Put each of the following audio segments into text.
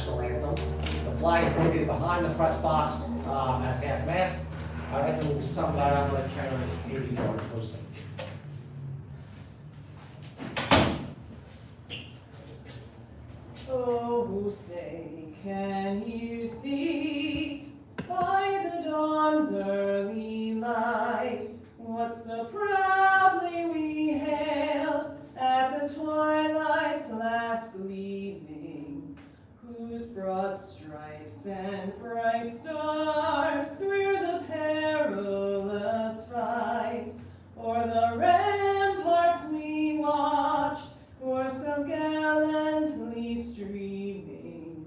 national anthem. The flag is located behind the press box at half-mast. Our anthem will be sung by our athletic trainer and security guard hosting. Oh, say, can you see by the dawn's early light what so proudly we hailed at the twilight's last gleaming, whose broad stripes and bright stars through the perilous fight o'er the ramparts we watched were so gallantly streaming,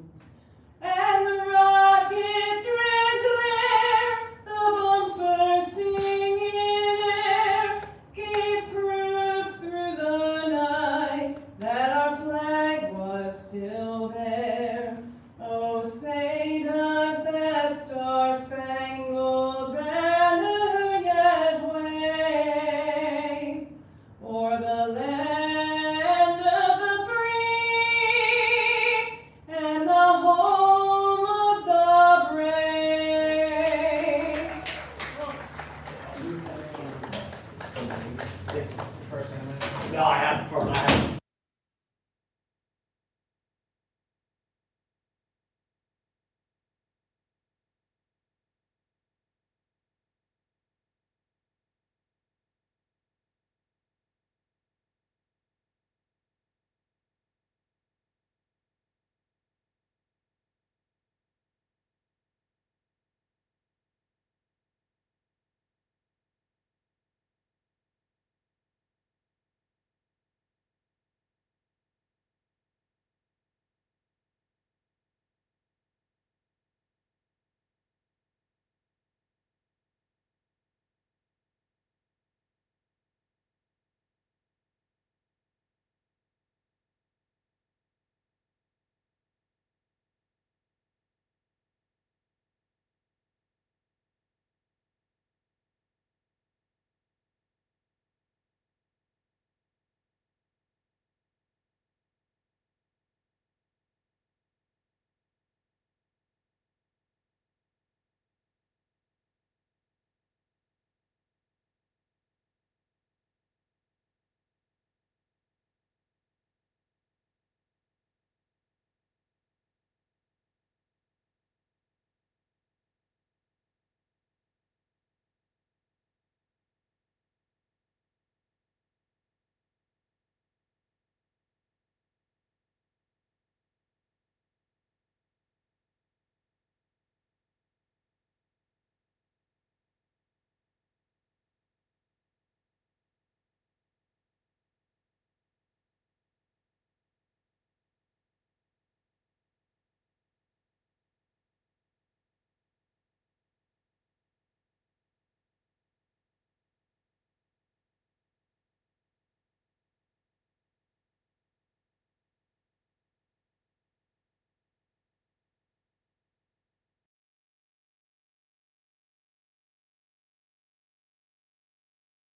and the rockets' red glare, the bombs bursting in air, gave proof through the night that our flag was still there. Oh, say does that star-spangled banner yet wave o'er the land of the free and the home of the brave? No, I have.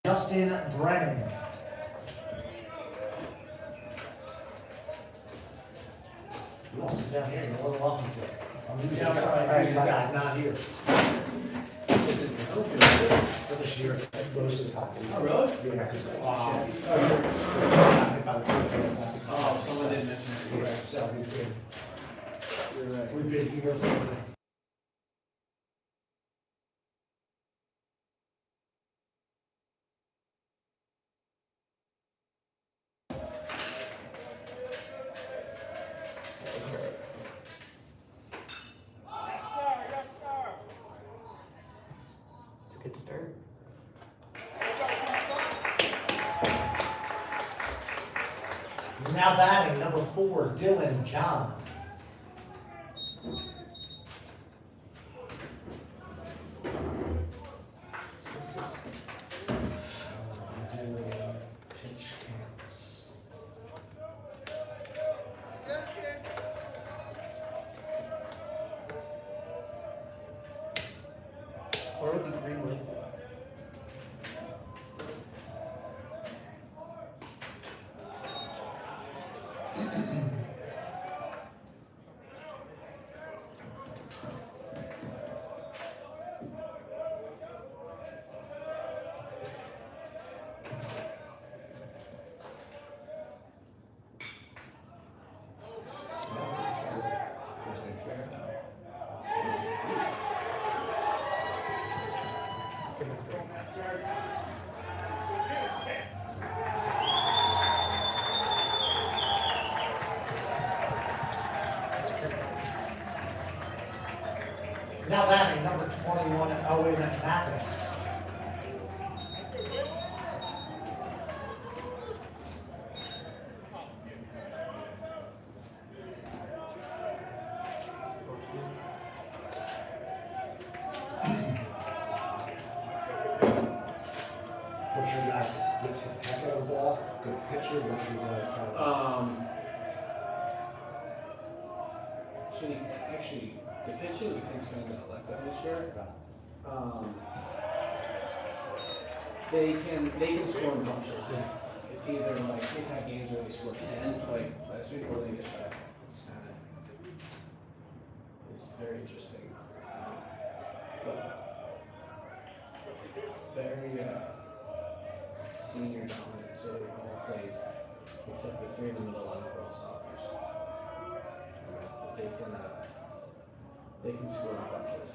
Justin Brennan. You want to sit down here? You're more than welcome to. I'm using guy's not here. For this year, most of the time. Oh, really? Yeah, because Someone didn't mention it. yeah, so You're right. we've been here for. It's a good start. Now batting, number 4, Dylan John. Pitch counts. Or the Greenwood. Now batting number 21, Owen Mathis. What's your guys, hits the heck out of the ball, good pitcher, what's your guys Actually, the pitcher we think's gonna get elected this year. They can score in bunches. It's either like they've had games where they score 10, like last week, or they get shut out. It's very interesting. But very senior dominant, so they've all played except the three in the middle and the girl stoppers. They can score in bunches.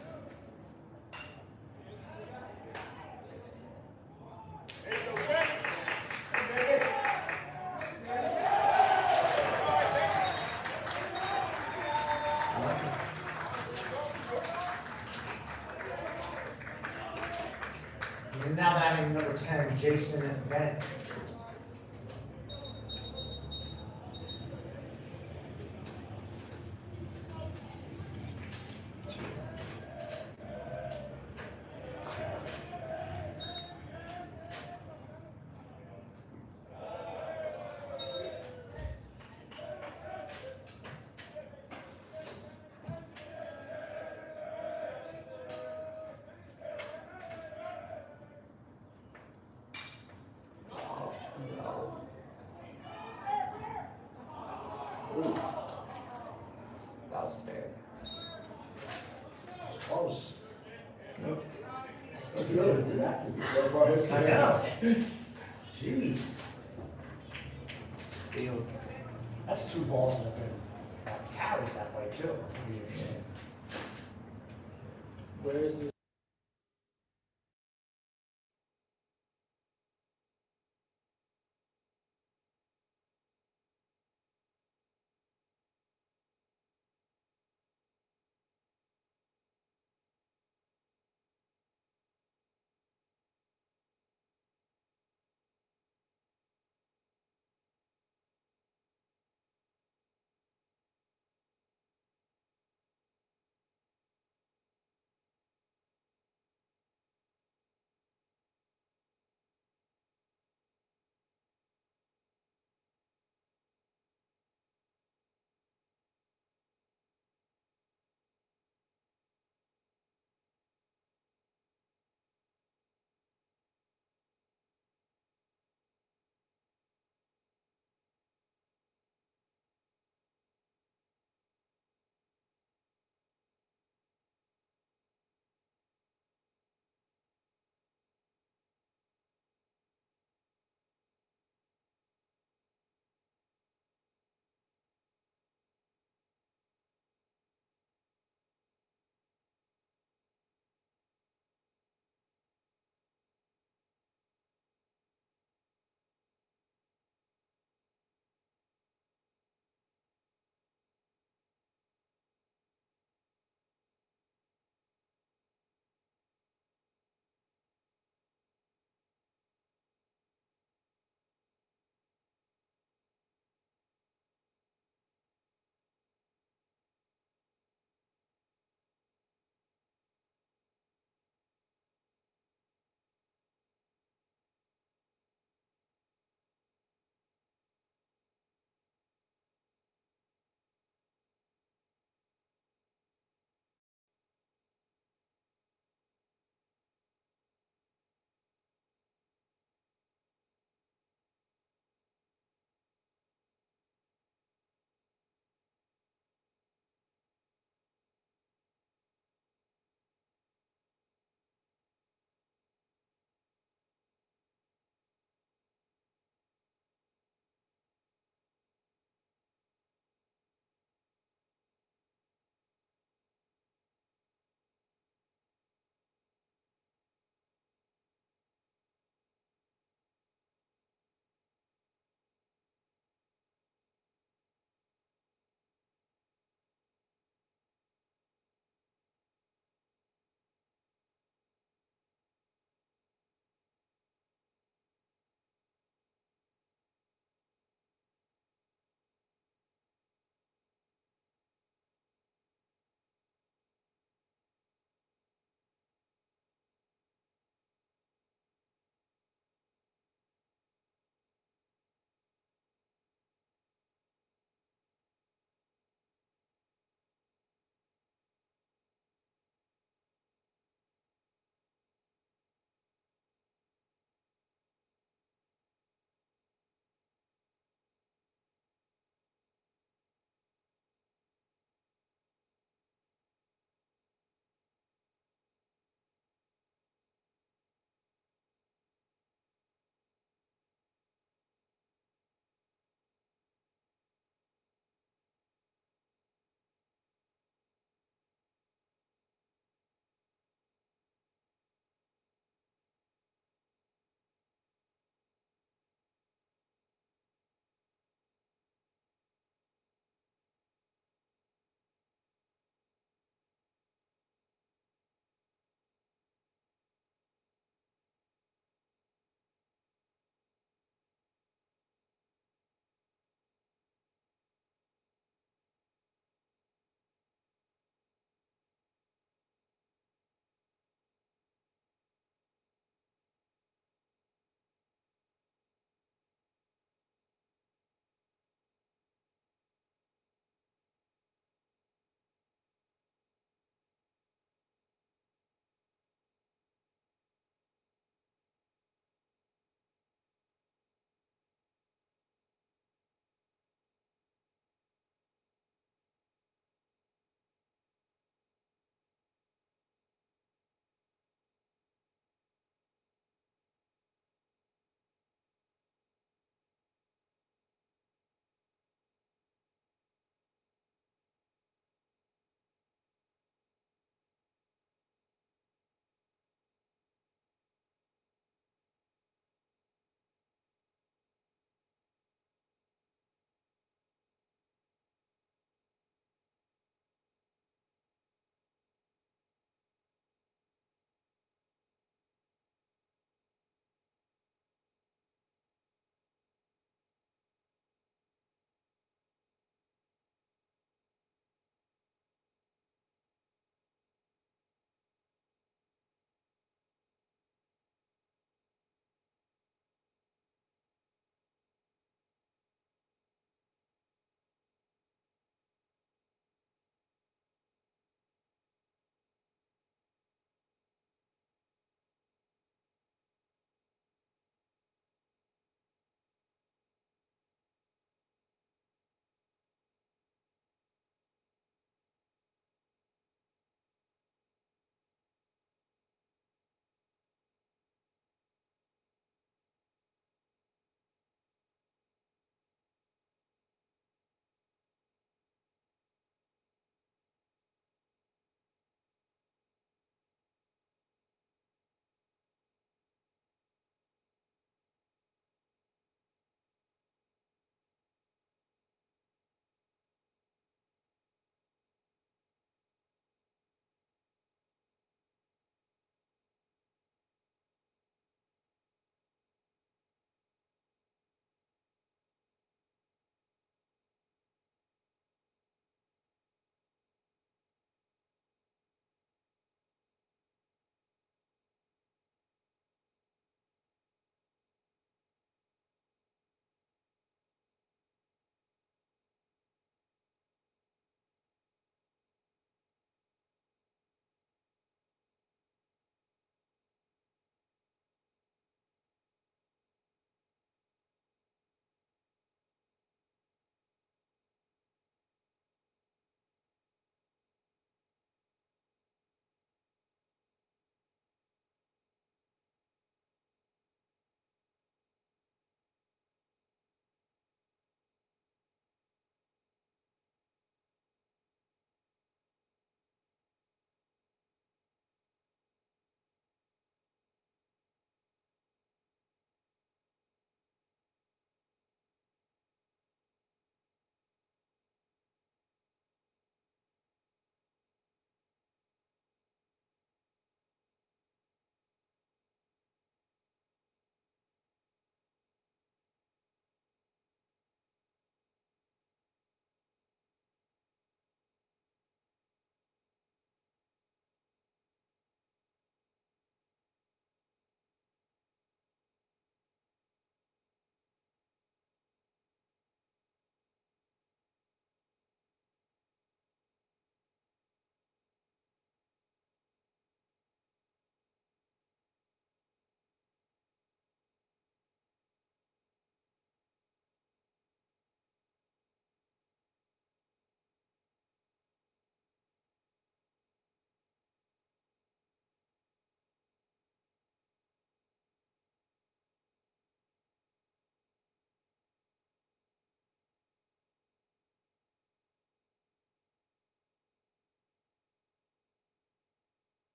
And now batting number 10, Jason Bennett. Ooh. That was bad. It's close. Nope. It's good. Reacted so far his I know. Jeez. That's two balls that have been carried that way too. Where is this?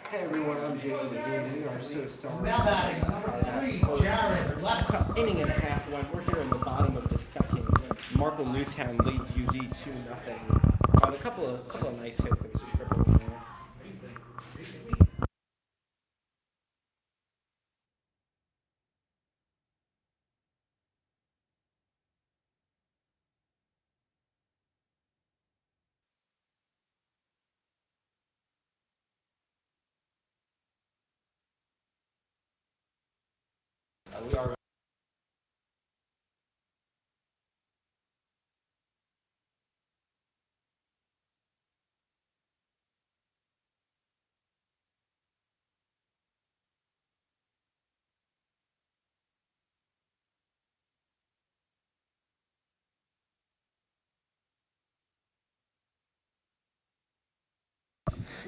Hey everyone, I'm JD. We are so sorry. Now batting, number 3, Jared Levis. Inning and a half went. We're here in the bottom of the second. Marple Newtown leads UD 2-0. On a couple of nice hits. There was a triple in there. We are.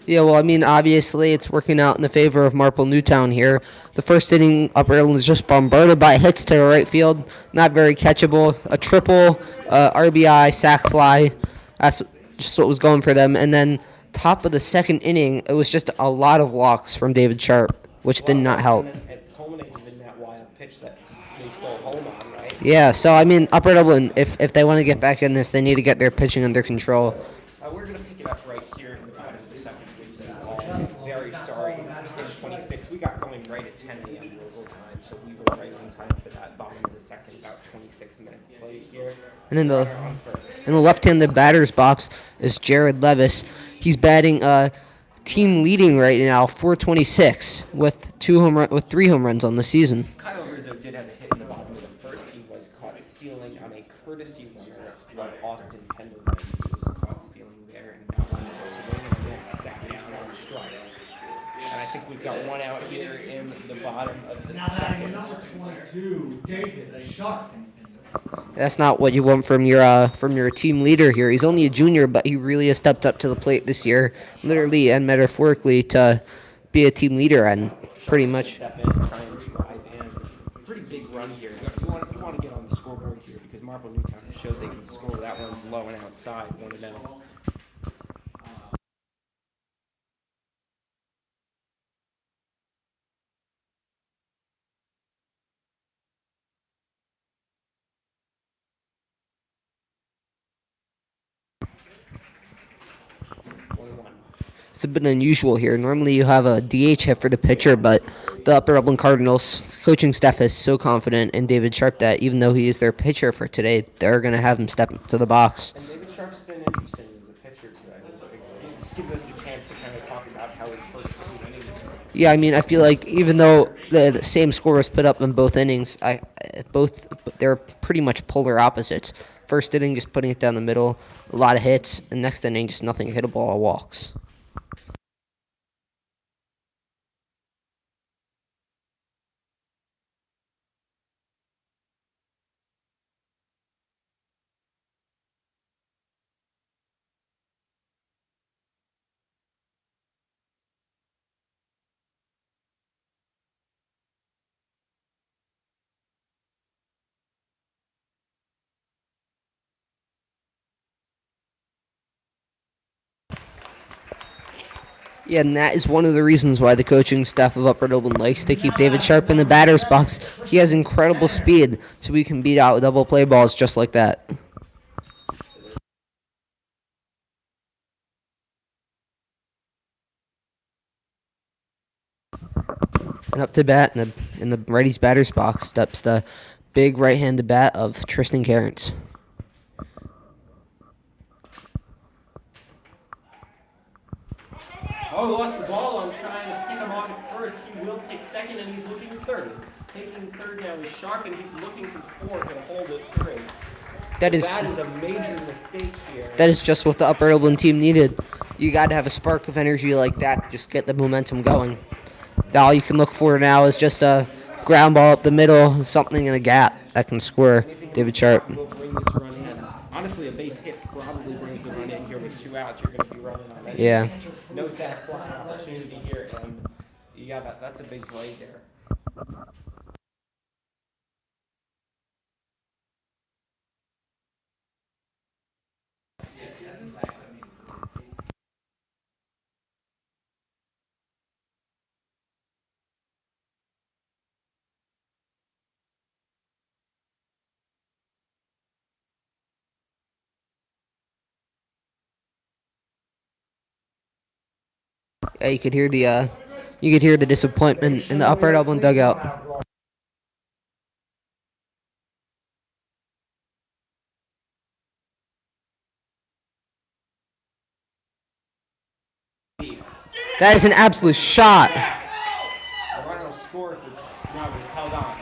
Yeah, well, I mean, obviously it's working out in the favor of Marple Newtown here. The first inning, Upper Island was just bombarded by hits to the right field, not very catchable. A triple, RBI, sac fly. That's just what was going for them. And then top of the second inning, it was just a lot of walks from David Sharp, which did not help. And it culminated in that wild pitch that they stole home on, right? Yeah, so I mean, Upper Dublin, if they want to get back in this, they need to get their pitching under control. We're going to pick it up right here in the bottom of the second. Very sorry, it's 10:26. We got going right at 10 a.m. local time, so we were right on time for that bottom of the second, about 26 minutes played here. And in the left-handed batter's box is Jared Levis. He's batting team leading right now, 426 with 3 home runs on the season. Kyle Rizzo did have a hit in the bottom of the first. He was caught stealing on a courtesy runner, while Austin Pendleton was caught stealing there, and now he is swinging and miss, sat down on strikes. And I think we've got one out here in the bottom of the second. Number 22, David Sharp. That's not what you want from your team leader here. He's only a junior, but he really has stepped up to the plate this year, literally and metaphorically, to be a team leader and pretty much. Step in, try and drive in. Pretty big run here. You want to get on the scoreboard here because Marple Newtown has showed they can score. That one's low and outside, 1-0. It's a bit unusual here. Normally you have a DH hit for the pitcher, but the Upper Dublin Cardinals coaching staff is so confident in David Sharp that even though he is their pitcher for today, they're going to have him step up to the box. And David Sharp's been interesting as a pitcher today. So it gives us a chance to kind of talk about how his first 2 innings were. Yeah, I mean, I feel like even though the same score was put up in both innings, they're pretty much polar opposites. First inning, just putting it down the middle, a lot of hits. And next inning, just nothing hittable, all walks. Yeah, and that is one of the reasons why the coaching staff of Upper Dublin likes to keep David Sharp in the batter's box. He has incredible speed, so we can beat out double play balls just like that. And up to bat in the righty's batter's box steps the big right-handed bat of Tristan Carrens. Oh, lost the ball. I'm trying to pick him off at first. He will take second, and he's looking third. Taking third now is Sharp, and he's looking for fourth and hold it 3. That is a major mistake here. That is just what the Upper Dublin team needed. You got to have a spark of energy like that to just get the momentum going. All you can look for now is just a ground ball up the middle, something in a gap that can score David Sharp. Will bring this run in. Honestly, a base hit probably brings the run in here with 2 outs. You're going to be running on that. Yeah. No sack fly opportunity here, and yeah, that's a big play there. Yeah, you could hear the disappointment in the Upper Dublin dugout. That is an absolute shot. The runner will score if it's not, but it's held on.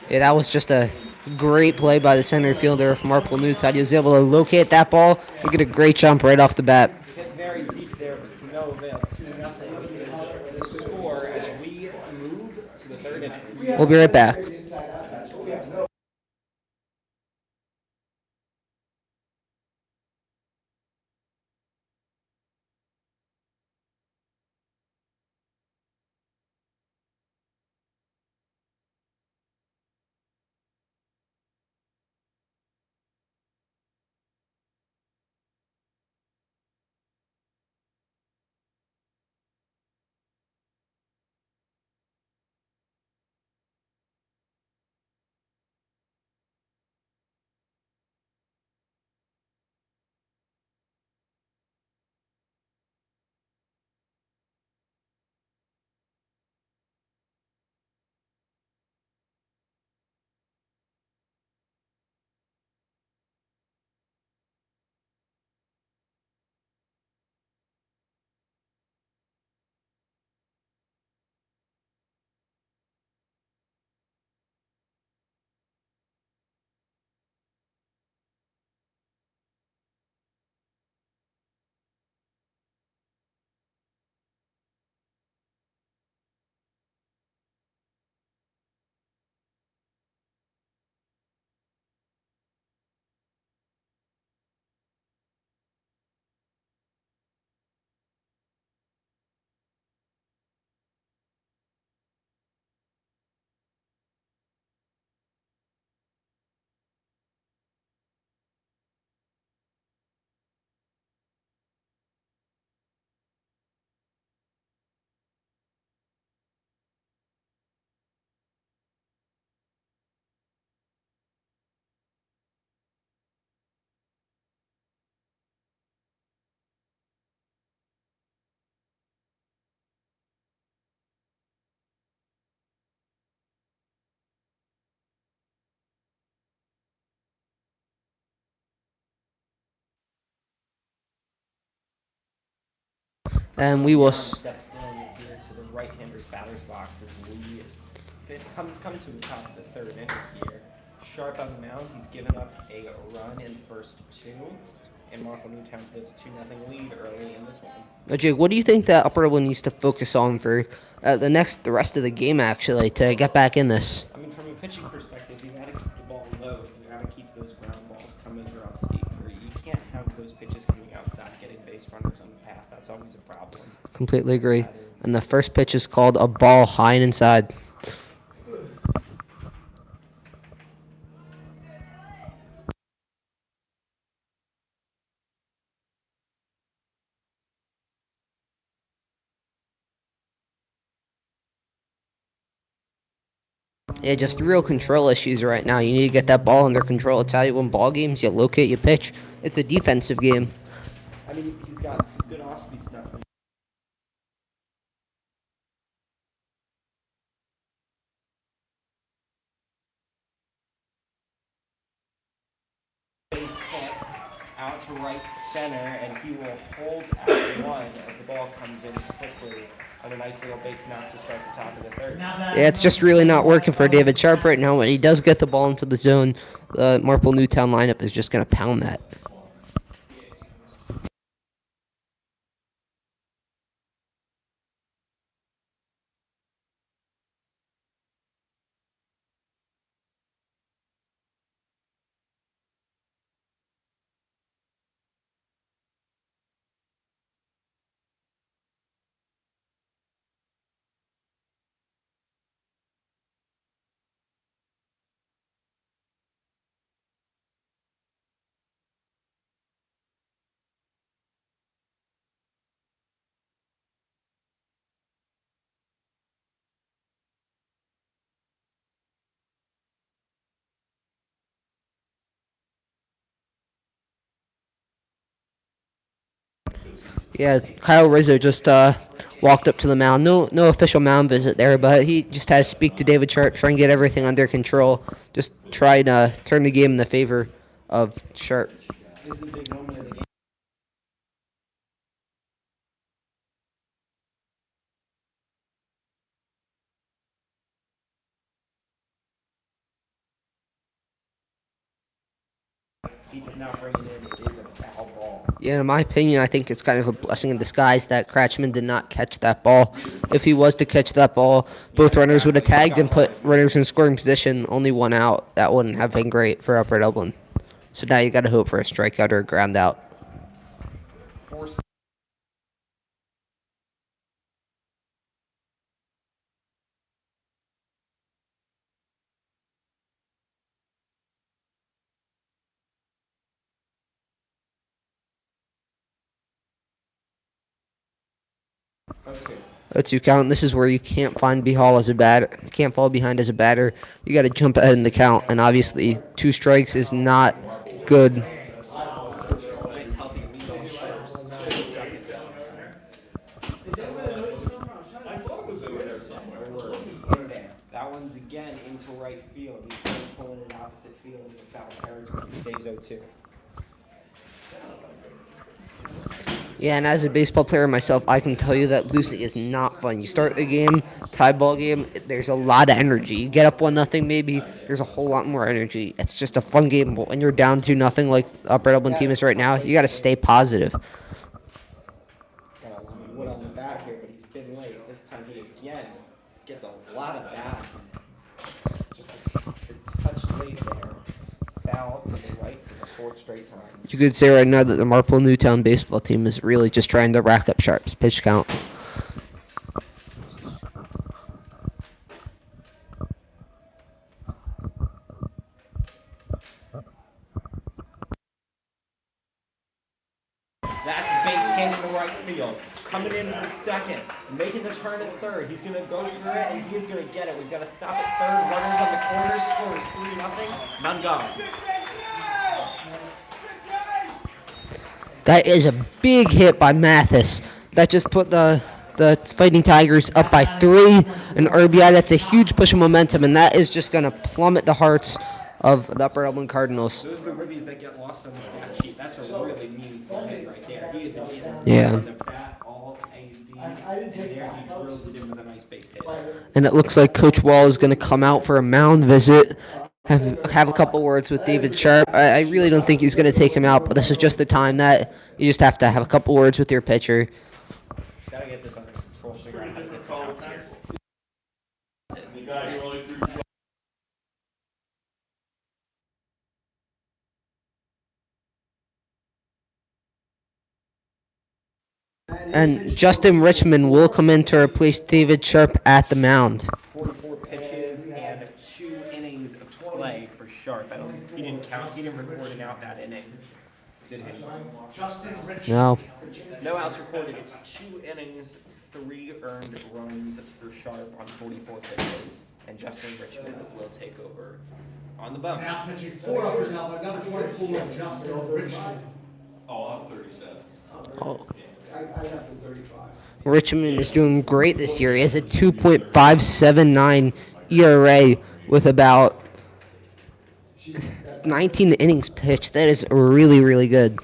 Yeah, that was just a great play by the center fielder, Marple Newtown. He was able to locate that ball and get a great jump right off the bat. Hit very deep there, but to no avail. 2-0 is the score as we move to the third inning. We'll be right back. And we will. Steps in here to the right-hander's batter's box as we come to the top of the third inning here. Sharp on the mound. He's given up a run in the first two, and Marple Newtown's built a 2-0 lead early in this one. Now, Jake, what do you think that Upper Dublin needs to focus on for the rest of the game, actually, to get back in this? I mean, from a pitching perspective, you got to keep the ball low. You got to keep those ground balls coming through speed. You can't have those pitches coming outside, getting base runners on the path. That's always a problem. Completely agree. And the first pitch is called a ball high and inside. Yeah, just real control issues right now. You need to get that ball under control. It's how you win ball games. You locate, you pitch. It's a defensive game. I mean, he's got some good off-speed stuff. Base hit out to right center, and he will hold at one as the ball comes in quickly on a nice little base knock to start the top of the third. Yeah, it's just really not working for David Sharp right now. When he does get the ball into the zone, the Marple Newtown lineup is just going to pound that. Yeah, Kyle Rizzo just walked up to the mound. No official mound visit there, but he just had to speak to David Sharp, try and get everything under control. Just try to turn the game in the favor of Sharp. This is a big moment of the game. He does not bring it in. It is a foul ball. Yeah, in my opinion, I think it's kind of a blessing in disguise that Kratchman did not catch that ball. If he was to catch that ball, both runners would have tagged and put runners in scoring position, only one out. That wouldn't have been great for Upper Dublin. So now you got to hope for a strikeout or a ground out. Forced. Okay. 0-2 count. This is where you can't find Behall as a batter. Can't fall behind as a batter. You got to jump ahead in the count, and obviously 2 strikes is not good. Nice healthy leadoff shot to the second. In there. That one's again into right field. He's pulling it opposite field into foul territory. Stays 0-2. Yeah, and as a baseball player myself, I can tell you that losing is not fun. You start the game, tie ball game, there's a lot of energy. You get up 1-0 maybe, there's a whole lot more energy. It's just a fun game. But when you're down 2-0 like the Upper Dublin team is right now, you got to stay positive. Got a wood on the back here, but he's been late. This time he again gets a lot of bat. Just a touch late there. Foul to the right for the 4th straight time. You could say right now that the Marple Newtown baseball team is really just trying to rack up Sharp's pitch count. That's a base hit in the right field. Coming in for second, making the turn at third. He's going to go for it, and he is going to get it. We've got to stop at third. Runners on the corner. Scores 3-0. None gone. That is a big hit by Mathis. That just put the Fighting Tigers up by 3. An RBI, that's a huge push of momentum, and that is just going to plummet the hearts of the Upper Dublin Cardinals. Those are the ribbies that get lost on the stat sheet. That's a really meaningful hit right there. He had been in Yeah. on the bat all A&B, and there he drills it in with a nice base hit. And it looks like Coach Wall is going to come out for a mound visit. Have a couple words with David Sharp. I really don't think he's going to take him out, but this is just the time that you just have to have a couple words with your pitcher. Gotta get this under control, figure out how to get some outs here. And Justin Richmond will come in to replace David Sharp at the mound. 44 pitches and 2 innings of play for Sharp. He didn't count. He didn't record an out that inning, did he? Justin Rich. No. No outs recorded. It's 2 innings, 3 earned runs for Sharp on 44 pitches, and Justin Richmond will take over on the bump. Now pitching 4 uppers now, but number 24, Justin Richmond. Oh, I'm 37. Oh. I have to 35. Richmond is doing great this year. He has a 2.579 ERA with about 19 innings pitched. That is really, really good.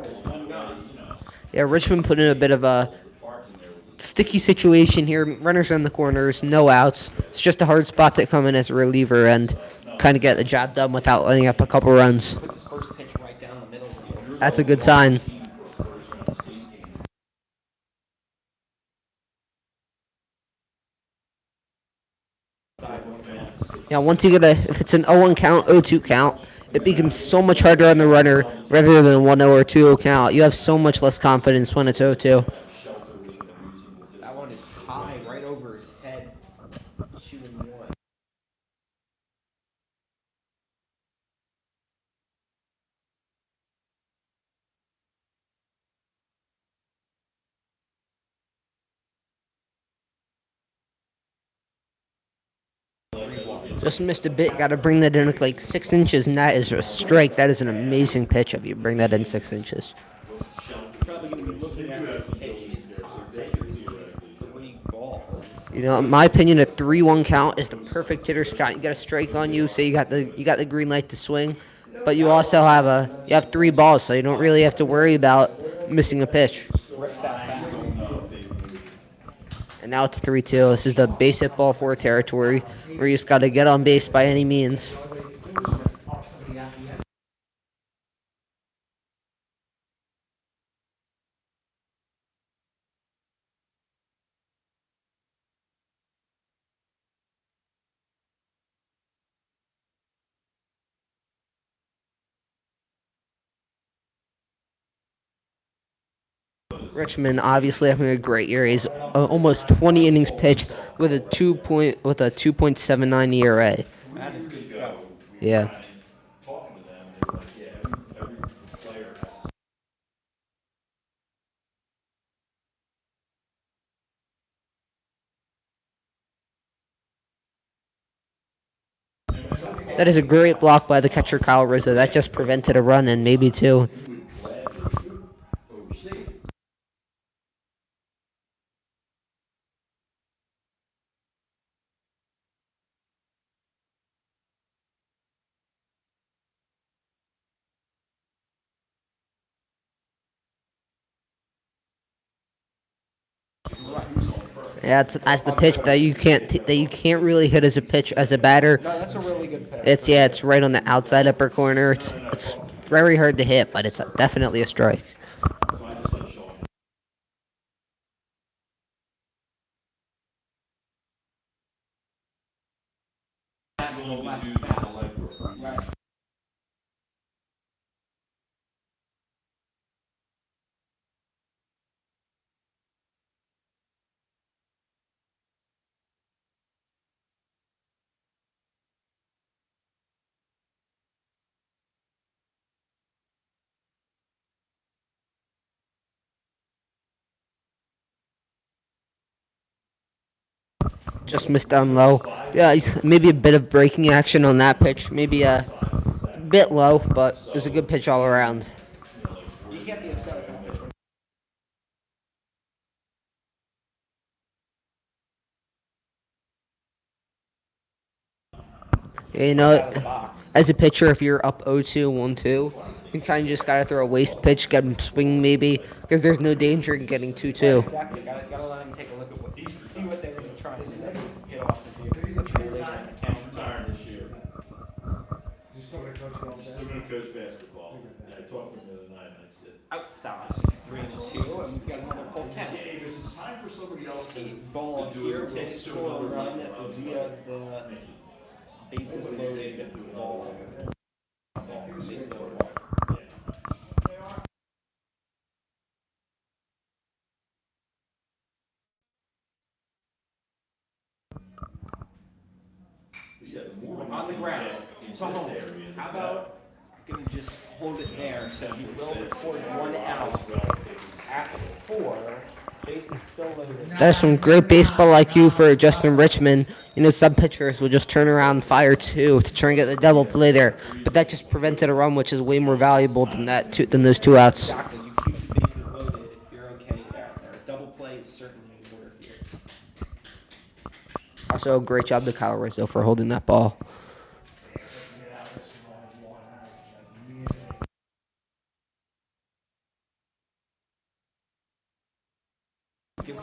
There's one gone. Yeah, Richmond put in a bit of a sticky situation here. Runners in the corners, no outs. It's just a hard spot to come in as a reliever and kind of get the job done without letting up a couple runs. Puts his first pitch right down the middle here. That's a good sign. Yeah, once you get if it's an 0-1 count, 0-2 count, it becomes so much harder on the runner rather than a 1-0 or 2-0 count. You have so much less confidence when it's 0-2. That one is high, right over his head. 2-1. Just missed a bit. Got to bring that in like 6 inches, and that is a strike. That is an amazing pitch if you bring that in 6 inches. Probably going to be looking at this pitch. His contact receives 3 balls. You know, in my opinion, a 3-1 count is the perfect hitter's count. You got a strike on you, so you got the green light to swing, but you also have 3 balls, so you don't really have to worry about missing a pitch. Rips that back. And now it's 3-2. This is the base hit ball 4 territory, where you just got to get on base by any means. Richmond obviously having a great year. He's almost 20 innings pitched with a 2.79 ERA. That is good stuff. Yeah. Talking to them, they're like, yeah, every player has That is a great block by the catcher Kyle Rizzo. That just prevented a run and maybe 2. Yeah, that's the pitch that you can't really hit as a pitch as a batter. No, that's a really good pitch. It's right on the outside upper corner. It's very hard to hit, but it's definitely a strike. Just missed down low. Yeah, maybe a bit of breaking action on that pitch. Maybe a bit low, but it was a good pitch all around. You can't be upset with that pitch. You know, as a pitcher, if you're up 0-2, 1-2, you kind of just got to throw a waste pitch, get him swing maybe, because there's no danger in getting 2-2. Exactly. Gotta let him take a look at see what they're going to try to hit off the field. Later in the count. retired this year. Is this somebody coaching all Still day? gonna coach basketball. And I talked to him the other night and I said, Outside, 3-2, and we've got another full count. hey, because it's time for somebody else to. 8 ball to do here it. will score a run via the bases loaded ball. Bases loaded ball. Yeah, the more On the ground, in it's a this home. area, the How better. about gonna just hold it there, so he will record 1 out at 4. Bases still loaded. That is some great baseball IQ for Justin Richmond. You know, some pitchers will just turn around and fire 2 to try and get the double play there, but that just prevented a run, which is way more valuable than than those 2 outs. Exactly. You keep the bases loaded, you're okay there. A double play is certainly in order here. Also, great job to Kyle Rizzo for holding that ball. Give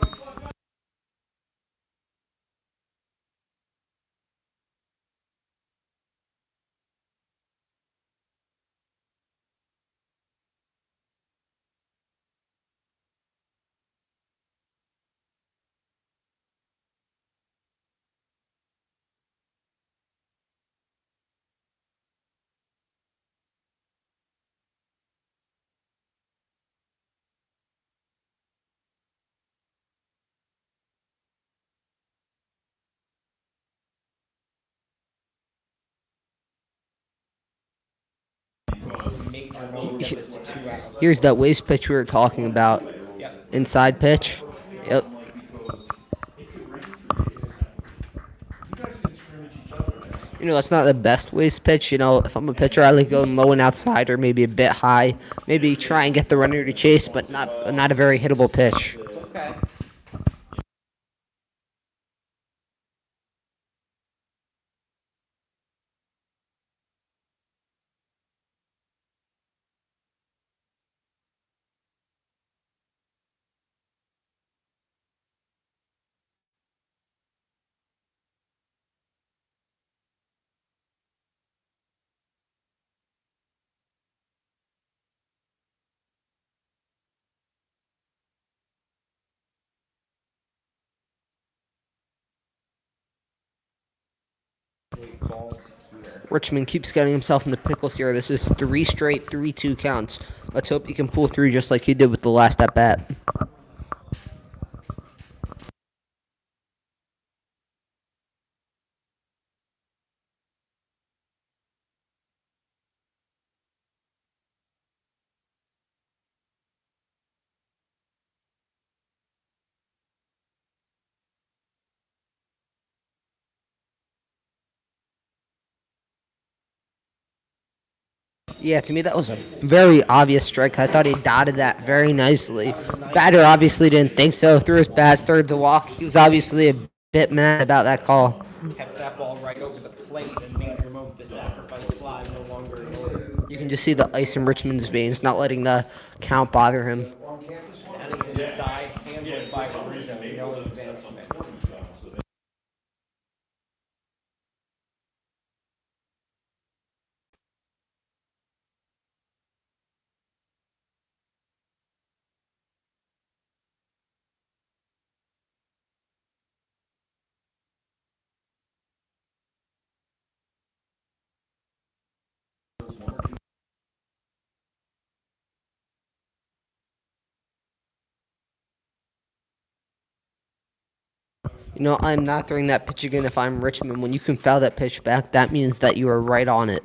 Major Mo get this to 2 outs. Here's that waste pitch we were talking about. Yep. Inside pitch. Yep. That's not the best waste pitch. If I'm a pitcher, I like going low and outside or maybe a bit high. Maybe try and get the runner to chase, but not a very hittable pitch. It's okay. Balls here. Richmond keeps getting himself in the pickles here. This is 3 straight 3-2 counts. Let's hope he can pull through just like he did with the last at bat. Yeah, to me that was a very obvious strike. I thought he dotted that very nicely. Batter obviously didn't think so. Threw his bat third to walk. He was obviously a bit mad about that call. Kept that ball right over the plate, and Major Mo with the sacrifice fly no longer in order. You can just see the ice in Richmond's veins, not letting the count bother him. And he's inside, handled by Rizzo, no advancement. I'm not throwing that pitch again if I'm Richmond. When you can foul that pitch back, that means that you are right on it.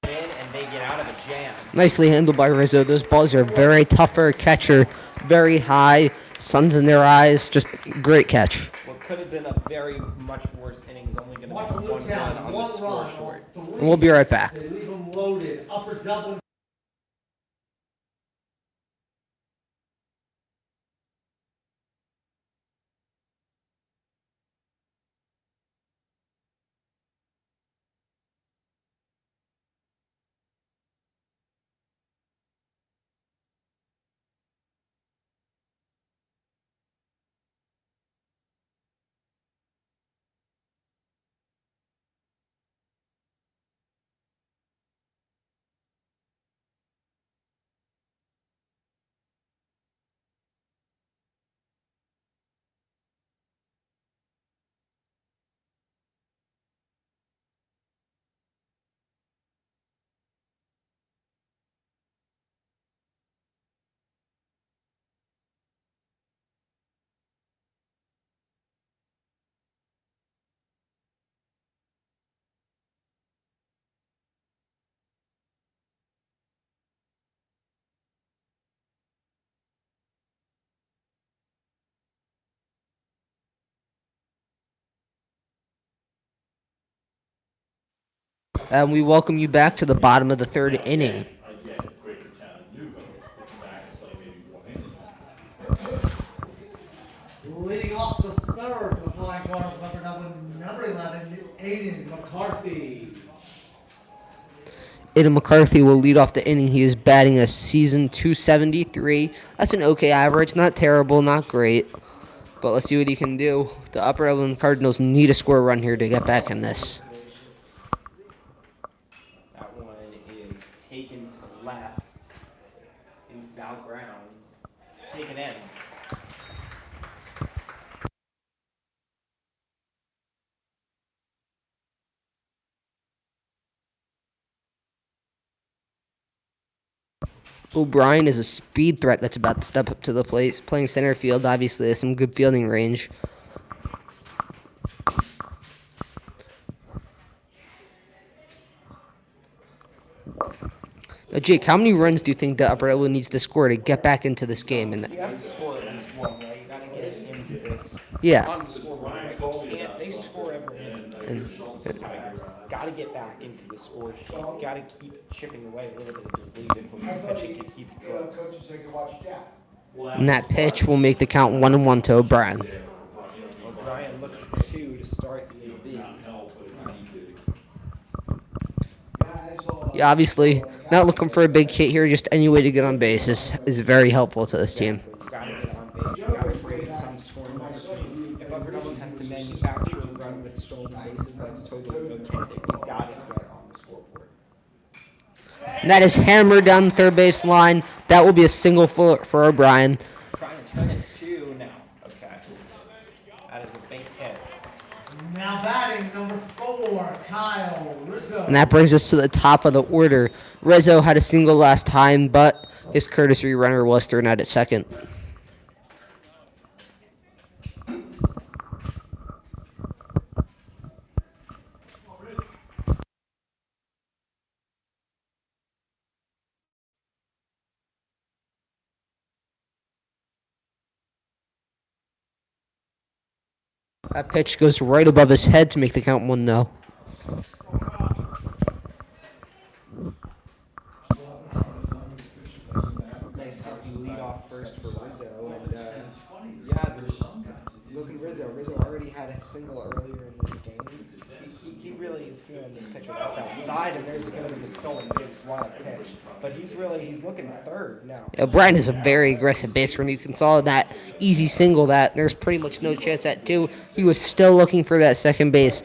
And they get out of a jam. Nicely handled by Rizzo. Those balls are very tough for a catcher. Very high. Suns in their eyes. Just great catch. What could have been a very much worse inning is only going to be Marple, 1 run Newtown, on the 1 score run short. on 3 And we'll be right back. They leave them loaded. Upper Dublin. And we welcome you back to the bottom of the third inning. third for the Flying Cardinals, number 11, Aiden McCarthy. Aiden McCarthy will lead off the inning. He is batting a season 273. That's an okay average. Not terrible, not great. But let's see what he can do. The Upper Dublin Cardinals need to score a run here to get back in this. That one is taken to the left in foul ground. Taken in. O'Brien is a speed threat that's about to step up to the plate, playing center field. Obviously, has some good fielding range. Now, Jake, how many runs do you think the Upper Dublin needs to score to get back into this game? And You have to score at least one, right? You gotta get into this. Yeah. On the scoreboard, right? You can't, they score every inning. The Tigers gotta get back into the score sheet. Gotta keep chipping away a little bit of this lead and hope that you can keep it close. Coaches say you watch Jack. And that pitch will make the count 1-1 to O'Brien. O'Brien looks at 2 to start the AB. Yeah, obviously, not looking for a big hit here. Just any way to get on base is very helpful to this team. You gotta get on base. You gotta create some scoring opportunities. If Upper Dublin has to manufacture a run with stolen bases, that's totally okay. You gotta get on the scoreboard. And that is hammered down the third base line. That will be a single for O'Brien. Trying to turn it 2 now. Okay. That is a base hit. Now batting number 4, Kyle Rizzo. And that brings us to the top of the order. Rizzo had a single last time, but his courtesy runner was thrown out at second. That pitch goes right above his head to make the count 1-0. Nice healthy lead off first for Rizzo, and yeah, there's looking Rizzo. Rizzo already had a single earlier in this game. He really is feeling this pitcher. That's outside, and there's going to be the stolen base, wild pitch. But he's looking third now. O'Brien is a very aggressive base runner. You can saw that easy single that there's pretty much no chance at 2. He was still looking for that second base.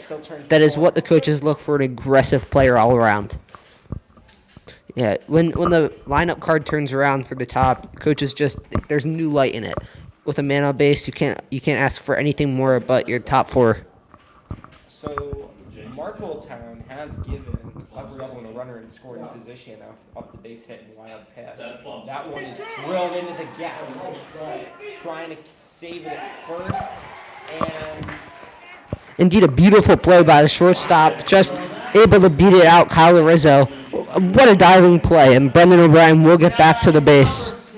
That is what the coaches look for, an aggressive player all around. Yeah, when the lineup card turns around for the top, coaches just there's new light in it. With a man on base, you can't ask for anything more but your top 4. So Marple Town has given Upper Dublin a runner in scoring position off the base hit and wild pitch. That one is drilled into the gap. Trying to save it at first, and Indeed, a beautiful play by the shortstop, just able to beat it out, Kyle Rizzo. What a diving play, and Brendan O'Brien will get back to the base.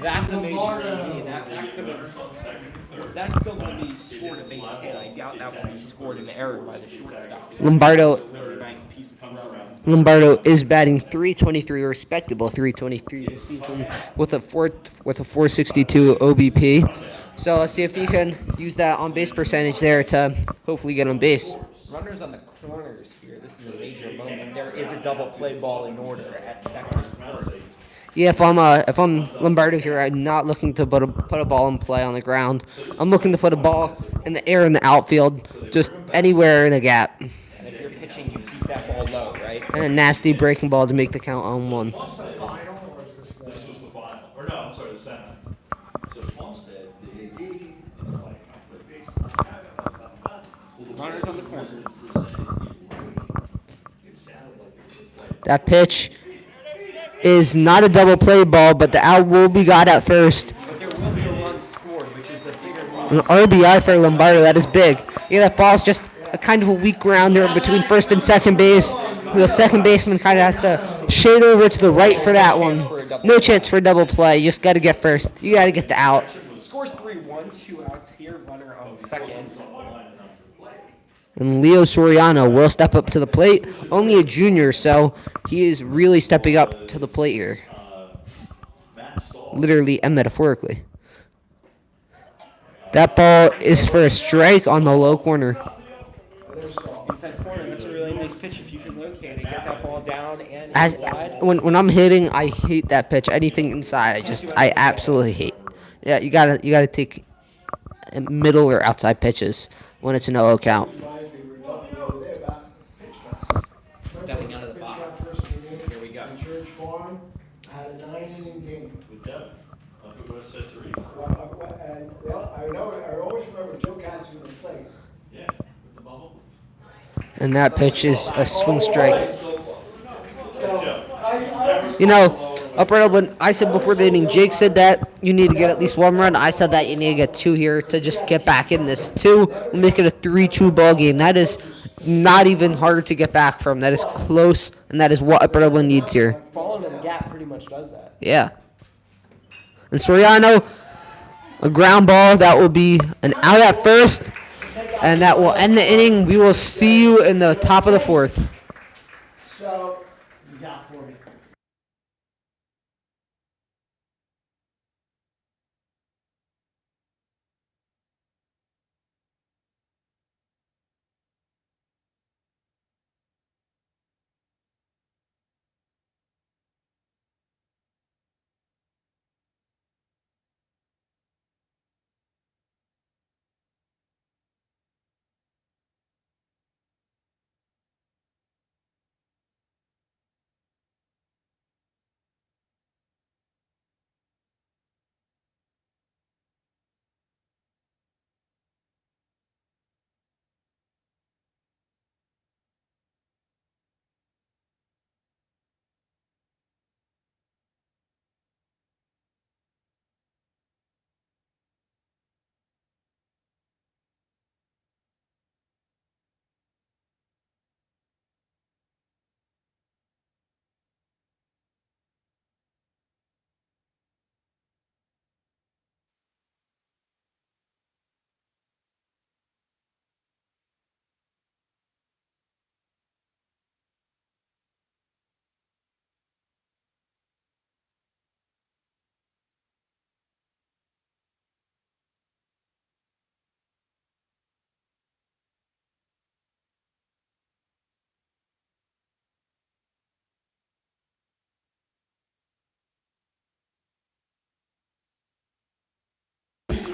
that's a major lead. That could have. That's still going to be scored a base hit. I doubt that will be scored an error by the shortstop. Lombardo Really nice piece of throw. Lombardo is batting .323, a respectable .323 this season with a 462 OBP. So let's see if he can use that on base percentage there to hopefully get on base. Runners on the corners here. This is a major moment. There is a double play ball in order at second and first. Yeah, if I'm Lombardo here, I'm not looking to put a ball in play on the ground. I'm looking to put a ball in the air in the outfield, just anywhere in the gap. And if you're pitching, you keep that ball low, right? And a nasty breaking ball to make the count on 1. This was the final. Or no, I'm sorry, the semi. So Homestead, the AD is like, Runners on the corners. it sounded like it was That pitch is not a double play ball, but the out will be got at first. But there will be a run scored, which is the bigger An RBI for Lombardo, that is big. Yeah, that ball's just a kind of a weak grounder between first and second base. The second baseman kind of has to shade over to the right for that one. No chance for a double play. You just got to get first. You got to get the out. Scores 3-1, 2 outs here. Runner on second. And Leo Soriano will step up to the plate. Only a junior, so he is really stepping up to the plate here. Matt Stahl. Literally and metaphorically. That ball is for a strike on the low corner. Inside corner, that's a really nice pitch if you can locate it. Get that ball down and As inside. when I'm hitting, I hate that pitch. Anything inside, I absolutely hate. Yeah, you gotta take middle or outside pitches when it's an 0 count. Reminds me, we were talking the other day about pitch count. Stepping out of the box. Here we go. On Church Farm, I had a 9-inning game. With Devin, up at West History. And, well, I know, I always remember Joe Cassie on the plate. Yeah, with the bubble. And that pitch is a swing strike. So, I You know, Upper Dublin, I said before the inning, Jake said that you need to get at least 1 run. I said that you need to get 2 here to just get back in this. 2 will make it a 3-2 ball game. That is not even hard to get back from. That is close, and that is what Upper Dublin needs here. Falling in the gap pretty much does that. Yeah. And Soriano, a ground ball. That will be an out at first, and that will end the inning. We will see you in the top of the 4th. So, you got for me.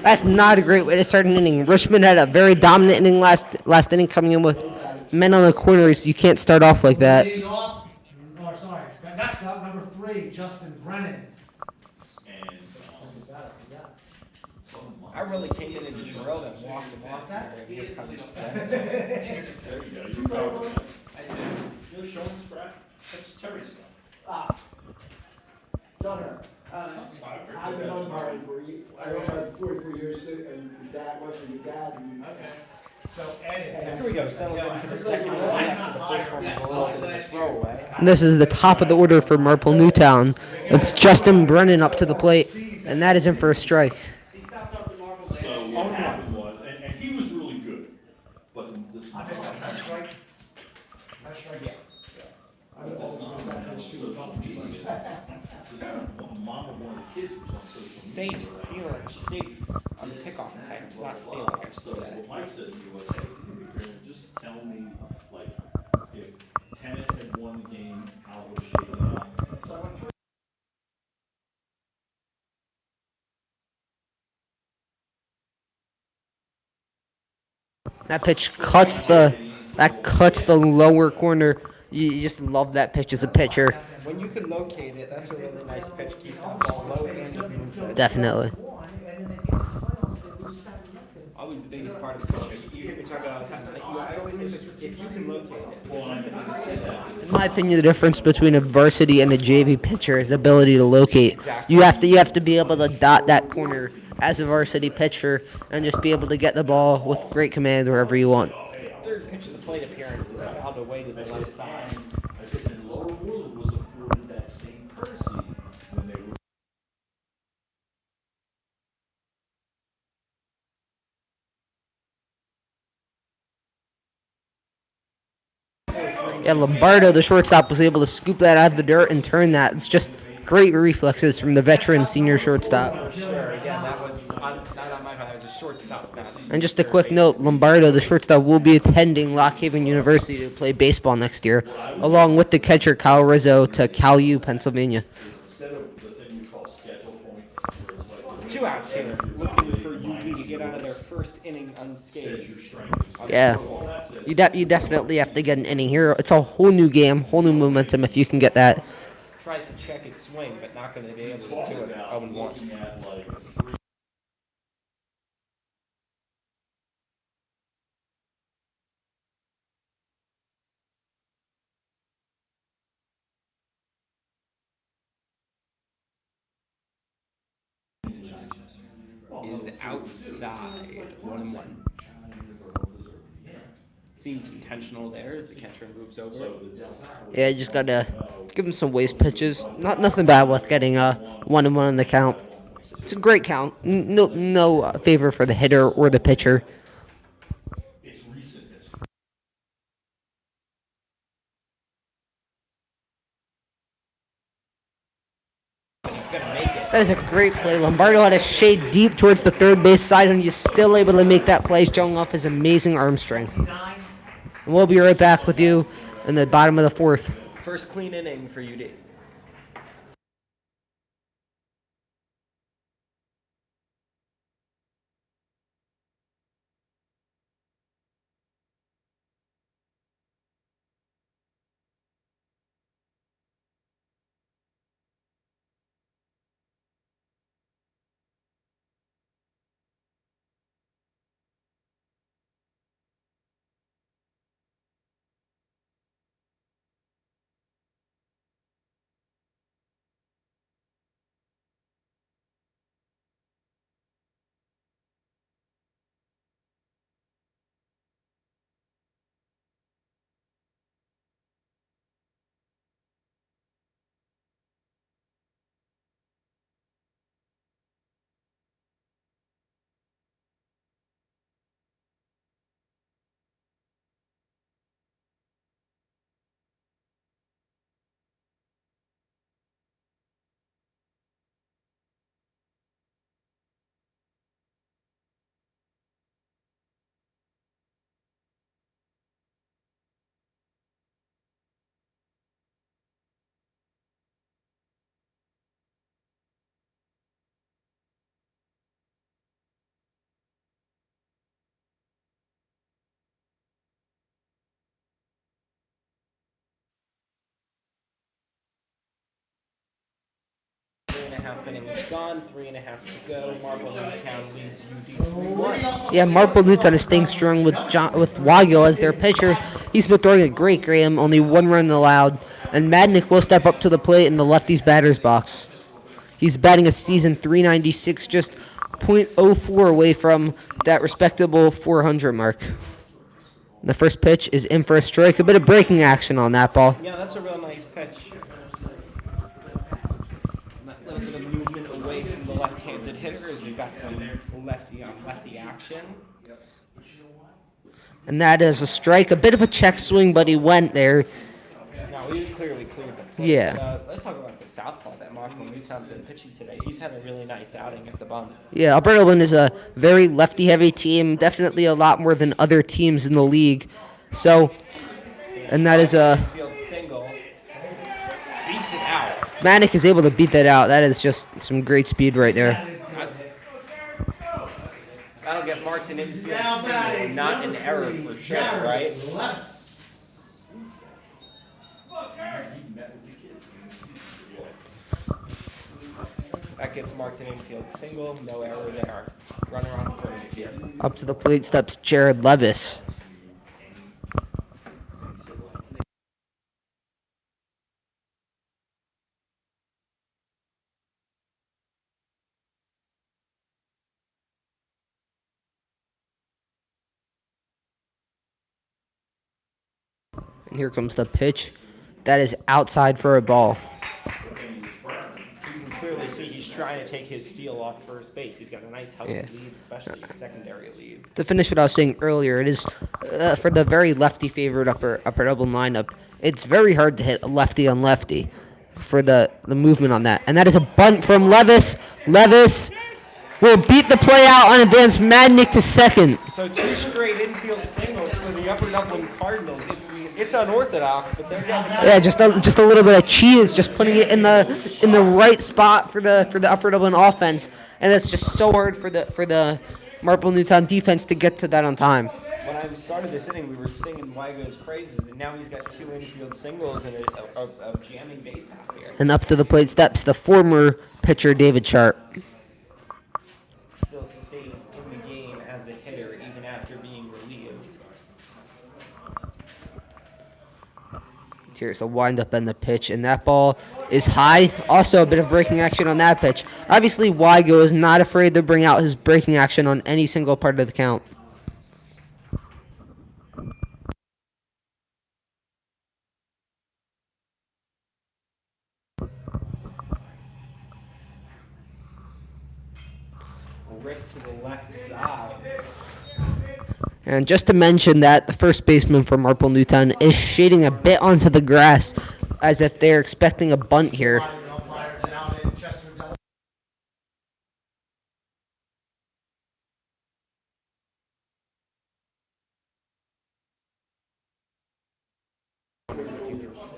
That's not a great way to start an inning. Richmond had a very dominant inning last inning, coming in with men on the corners. You can't start off like that. Leading off, oh, sorry, next up, number 3, Justin Brennan. And, I really came in and drilled and walked him off there. And here comes there you go, you covered it. You know Sean's bracket? That's Terry stuff. Ah. Donner, I've been umpiring for, I don't know, 44 years, and your dad, wasn't your dad? Okay. So Ed. Here we go. Settles in for the second one after the first one was a little bit of a throwaway. And this is the top of the order for Marple Newtown. It's Justin Brennan up to the plate, and that is in for a strike. He stopped up the Marple. So what happened was, and he was really good, but this. I missed that. Is that a strike? Is that a strike? Yeah. But this mom was on social media. This mom of one of the kids was on social media. Safe stealing. Safe on the pickoff attempts, not stealing, I So should say. what Mike said to me was, hey, just tell me, like, if Tenet had won the game, how it was shaking out. So I went through. That pitch cuts the lower corner. You just love that pitch as a pitcher. When you can locate it, that's a really nice pitch. Keep that ball low and move it. Definitely. Always the biggest part of the pitch. You hear me talk about all the time. I always say this, if you can locate it. Well, I mean, I say that. In my opinion, the difference between a varsity and a JV pitcher is the ability to locate. You have to be able to dot that corner as a varsity pitcher and just be able to get the ball with great command wherever you want. Third pitch of the plate appearance is fouled away to the left side. I said, and Lower Moreland was afforded that same courtesy when they were. Yeah, Lombardo, the shortstop, was able to scoop that out of the dirt and turn that. It's just Great reflexes from the veteran senior shortstop. For sure. Again, that was not on my part. That was a shortstop. And just a quick note, Lombardo, the shortstop, will be attending Lock Haven University to play baseball next year, along with the catcher Kyle Rizzo to Cal U, Pennsylvania. Instead of the thing you call schedule points, where it's like 2 outs here, looking for UD to get out of their first inning says unscathed. your strength is Yeah, you definitely have to get an inning here. It's a whole new game, whole new momentum if you can get that. Tries to check his swing, but not going to be able to talking do it. about 0-1. looking at like 3. Is outside. 1-1. Seemed intentional there as the catcher moves over. Yeah, you just gotta give him some waste pitches. Nothing bad with getting a 1-1 in the count. It's a great count. No favor for the hitter or the pitcher. It's recent history. But he's going to make it. That is a great play. Lombardo had a shade deep towards the third base side, and he's still able to make that play, showing off his amazing arm strength. And we'll be right back with you in the bottom of the fourth. First clean inning for UD. Innings gone, 3.5 to go. Marple Newtown leads UD 3-1. Yeah, Marple Newtown is staying strong with Wago as their pitcher. He's been throwing a great game, only 1 run allowed. And Madnick will step up to the plate in the lefty's batter's box. He's batting a season .396, just .04 away from that respectable 400 mark. The first pitch is in for a strike. A bit of breaking action on that ball. Yeah, that's a real nice pitch. A little bit of movement away from the left-handed hitter as we've got some lefty on lefty action. And that is a strike. A bit of a check swing, but he went there. No, he clearly cleared the plate. Yeah. Let's talk about the southpaw that Marple Newtown's been pitching today. He's had a really nice outing at the bump. Yeah, Alberta Lynn is a very lefty-heavy team, definitely a lot more than other teams in the league. So, and that is a... Field single. Beats it out. Manic is able to beat that out. That is just some great speed right there. That'll get Martin infield single. Not an error for sure, right? That gets Martin infield single. No error there. Runner on first here. Up to the plate steps Jared Levis. And here comes the pitch. That is outside for a ball. You can clearly see he's trying to take his steal off first base. He's got a nice healthy lead, especially a secondary lead. To finish what I was saying earlier, it is for the very lefty favored upper Dublin lineup. It's very hard to hit lefty on lefty. for the movement on that. And that is a bunt from Levis. Levis will beat the play out on advance Madnick to second. So 2 straight infield singles for the Upper Dublin Cardinals. It's unorthodox, but they're getting Yeah, just a little bit of cheese, just putting it in the right spot for the Upper Dublin offense, and it's just so hard for the Marple Newtown defense to get to that on time. When I started this inning, we were singing Wygo's praises, and now he's got 2 infield singles and a jamming base path here. And up to the plate steps the former pitcher David Sharp. Still stays in the game as a hitter even after being relieved. Here's a windup and the pitch, and that ball is high. Also a bit of breaking action on that pitch. Obviously, Wygo is not afraid to bring out his breaking action on any single part of the count. Rip to the left side. And just to mention that the first baseman for Marple Newtown is shading a bit onto the grass as if they're expecting a bunt here.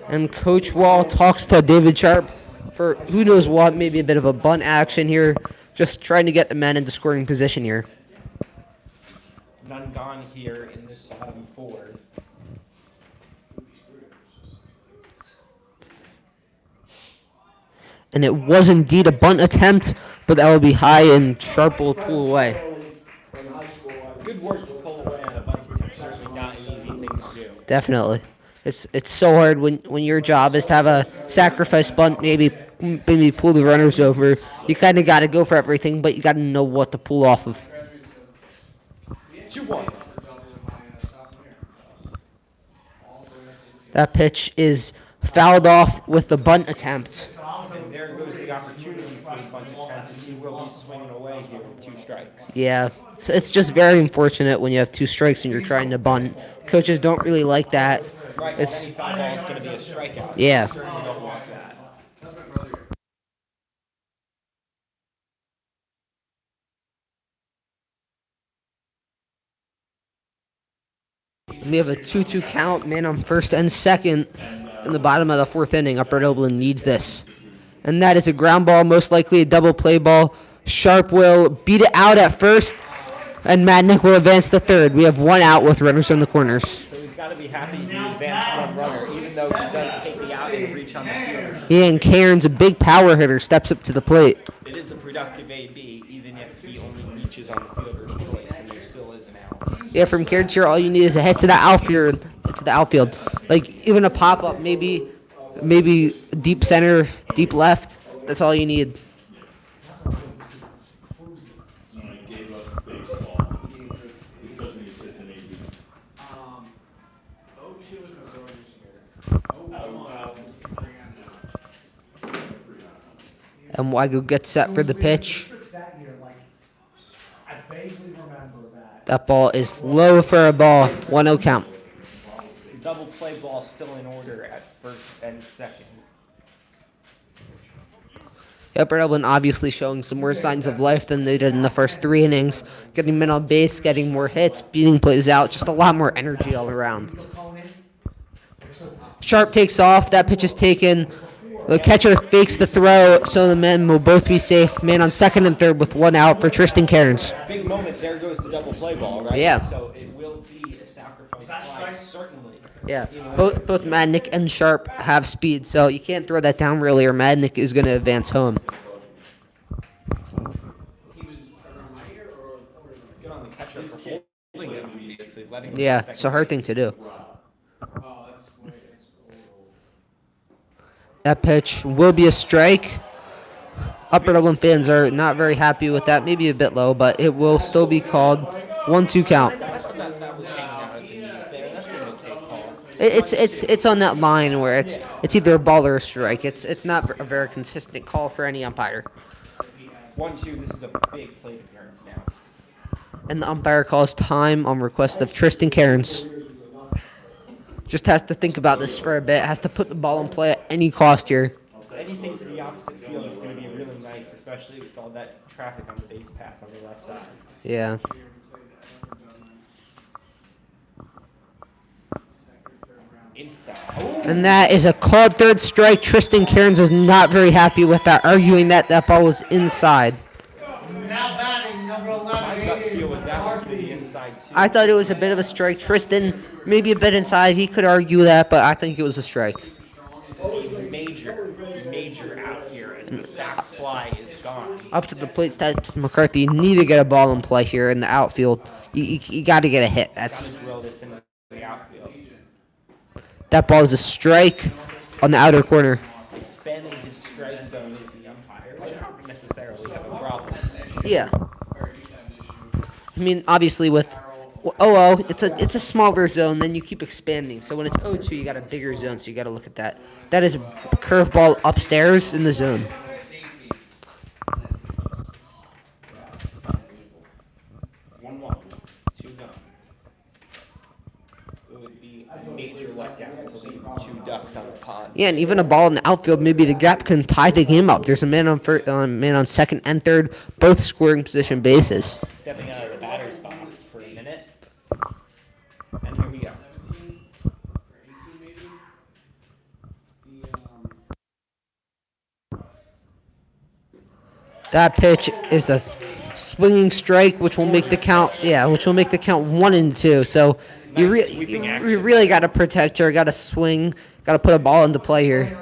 And Coach Wall talks to David Sharp for who knows what, maybe a bit of a bunt action here, just trying to get the men into scoring position here. None gone here in this bottom 4. And it was indeed a bunt attempt, but that will be high and Sharp will pull away. Good work to pull away on a bunt attempt. Certainly not an easy thing to do. Definitely. It's so hard when your job is to have a sacrifice bunt, maybe pull the runners over. You kind of got to go for everything, but you got to know what to pull off of. 2-1. That pitch is fouled off with the bunt attempt. And there goes the opportunity for the bunt attempt as he will be swinging away here with 2 strikes. Yeah, it's just very unfortunate when you have 2 strikes and you're trying to bunt. Coaches don't really like that. Right, It's any foul ball is going to be a strikeout. Yeah. So certainly don't want that. We have a 2-2 count, man on first and second in the bottom of the 4th inning. Upper Dublin needs this. And that is a ground ball, most likely a double play ball. Sharp will beat it out at first, and Madnick will advance to third. We have 1 out with runners in the corners. So he's got to be happy he advanced 1 runner, even though he does take the out and reach on the fielder. Yeah, and Cairns, a big power hitter, steps up to the plate. It is a productive AB, even if he only reaches on the fielder's choice, and there still is an out. Yeah, from Cairns here, all you need is a hit to the outfield. Like even a pop up, maybe deep center, deep left. That's all you need. So I gave up baseball because of the assistant AD. 02 is my brother's year. 01 was And Wygo gets set for the pitch. that year, like, I vaguely remember that. That ball is low for a ball. 1-0 count. Double play ball still in order at first and second. Upper Dublin obviously showing some more signs of life than they did in the first 3 innings. Getting men on base, getting more hits, beating plays out, just a lot more energy all around. Sharp takes off. That pitch is taken. The catcher fakes the throw, so the men will both be safe. Man on second and third with 1 out for Tristan Cairns. Big moment. There goes the double play ball, right? Yeah. So it will be a sacrifice fly, certainly. Yeah, both Madnick and Sharp have speed, so you can't throw that down really, or Madnick is going to advance home. Good on the catcher for holding it, obviously, letting him Yeah, second it's a hard thing base. to do. That pitch will be a strike. Upper Dublin fans are not very happy with that, maybe a bit low, but it will still be called 1-2 count. I thought that was hanging out at the knees there. That's an okay call. It's on that line where it's either a ball or a strike. It's not a very consistent call for any umpire. 1-2. This is a big plate appearance now. And the umpire calls time on request of Tristan Cairns. Just has to think about this for a bit. Has to put the ball in play at any cost here. anything to the opposite field is going to be really nice, especially with all that traffic on the base path on the left side. Yeah. Inside. And that is a called third strike. Tristan Cairns is not very happy with that, arguing that that ball was inside. Now batting number 11. My gut feel was that was to the inside too. I thought it was a bit of a strike. Tristan, maybe a bit inside. He could argue that, but I think it was a strike. Major out here as the sack fly is gone. Up to the plate, Stats McCarthy. You need to get a ball in play here in the outfield. You got to get a hit. That's Drill this into the outfield. that ball is a strike on the outer corner. Expanding his strike zone is the umpire, which I don't necessarily have a problem. Yeah. I mean, obviously with 0-0, it's a smaller zone. Then you keep expanding. So when it's 0-2, you got a bigger zone. So you got to look at that. That is a curveball upstairs in the zone. 1-1, 2-0. It would be a major letdown to leave 2 ducks on the pond. Yeah, and even a ball in the outfield, maybe the gap can tie the game up. There's a man on second and third, both scoring position bases. Stepping out of the batter's box for a minute. And here we go. That pitch is a swinging strike, which will make the count. Yeah, which will make the count 1-2. So you really got to protect her. Got to swing. Got to put a ball into play here.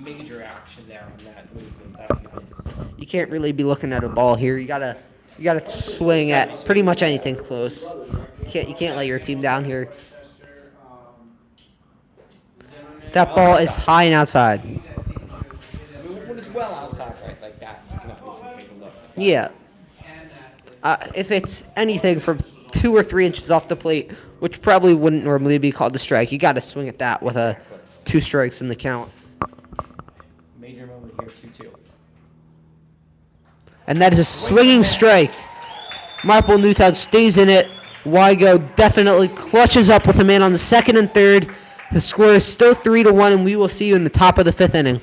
Major action there on that movement. That's nice. You can't really be looking at a ball here. You gotta swing at pretty much anything close. You can't let your team down here. That ball is high and outside. When it's well outside, right, like that, you can obviously take a look. Yeah. If it's anything from 2 or 3 inches off the plate, which probably wouldn't normally be called a strike, you got to swing at that with 2 strikes in the count. Major moment here, 2-2. And that is a swinging strike. Marple Newtown stays in it. Wygo definitely clutches up with a man on the second and third. The score is still 3-1, and we will see you in the top of the 5th inning.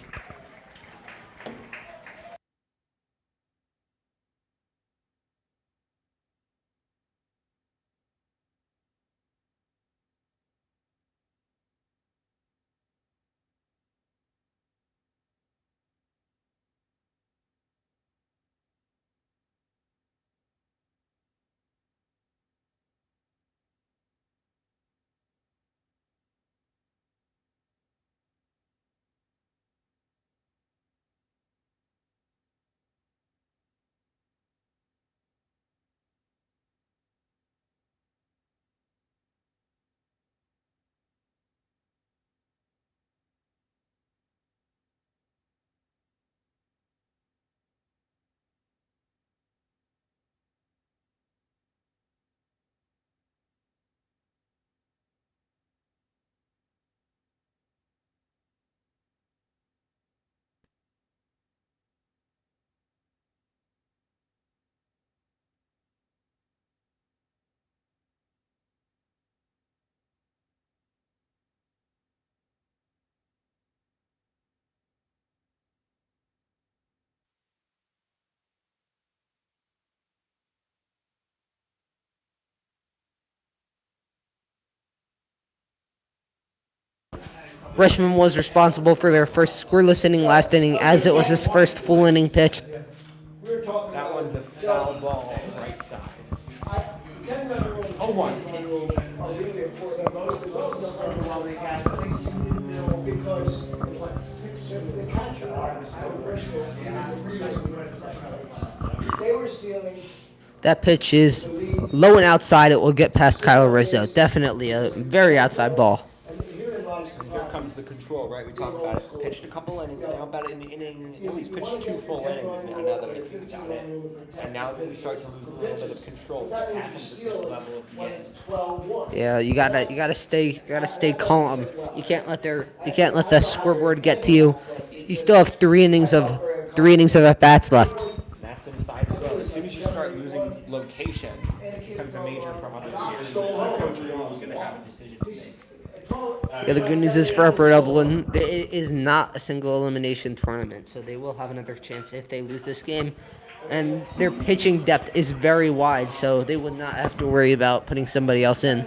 Richmond was responsible for their first scoreless inning last inning, as it was his first full inning pitched. That one's a foul ball, right side. 0-1. Because it's like 6, 7, the catcher, they were stealing. That pitch is low and outside. It will get past Kyler Rizzo. Definitely a very outside ball. And here comes the control, right? We talked about it. Pitched a couple innings, now about it in the inning. No, he's pitched 2 full innings now that I think about it. And now that we start to lose a little bit of control, this happens at this level of the end. Yeah, you gotta stay calm. You can't let the scoreboard get to you. You still have 3 innings of at bats left. And that's inside as well. As soon as you start losing location, it becomes a major problem here. The coach is going to have a decision to make. Yeah, the good news is for Upper Dublin, it is not a single elimination tournament, so they will have another chance if they lose this game. And their pitching depth is very wide, so they would not have to worry about putting somebody else in.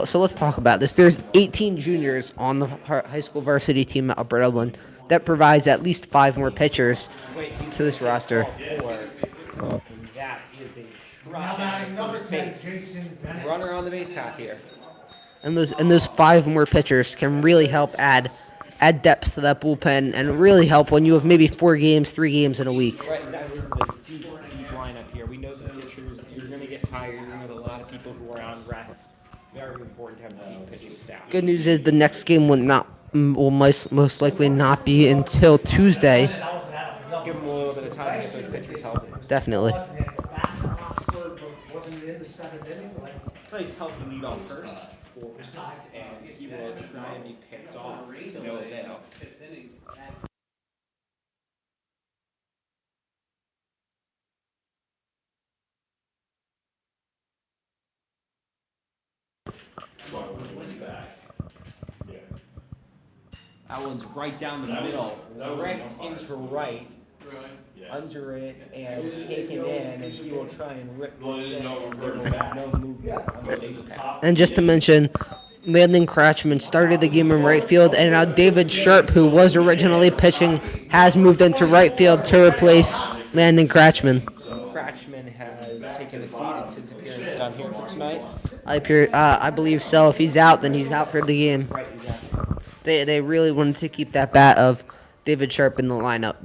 So let's talk about this. There's 18 juniors on the high school varsity team at Upper Dublin. That provides at least 5 more pitchers to this roster. And that is a Now drop batting in number first 10, base. Jason Bennett. Runner on the base path here. And those 5 more pitchers can really help add depth to that bullpen and really help when you have maybe 4 games, 3 games in a week. Right, exactly. This is a deep lineup here. We know the pitchers. You're going to get tired. You're going to have a lot of people who are on rest. Very important to have a deep pitching staff. Good news is the next game will most likely not be until Tuesday. Give them a little bit of time to get those pitchers healthy. Definitely. Nice healthy lead off first for Christmas, and he will try and be picked off to no avail. That one's right down the middle, right into right, under it, and taken in, and he will try and rip this in, and there will be no movement on the base path. And just to mention, Landon Cratchman started the game in right field, and now David Sharp, who was originally pitching, has moved into right field to replace Landon Cratchman. Cratchman has taken a seat. It's his appearance done here for tonight. I believe so. If he's out, then he's out for the game. Right, exactly. They really wanted to keep that bat of David Sharp in the lineup.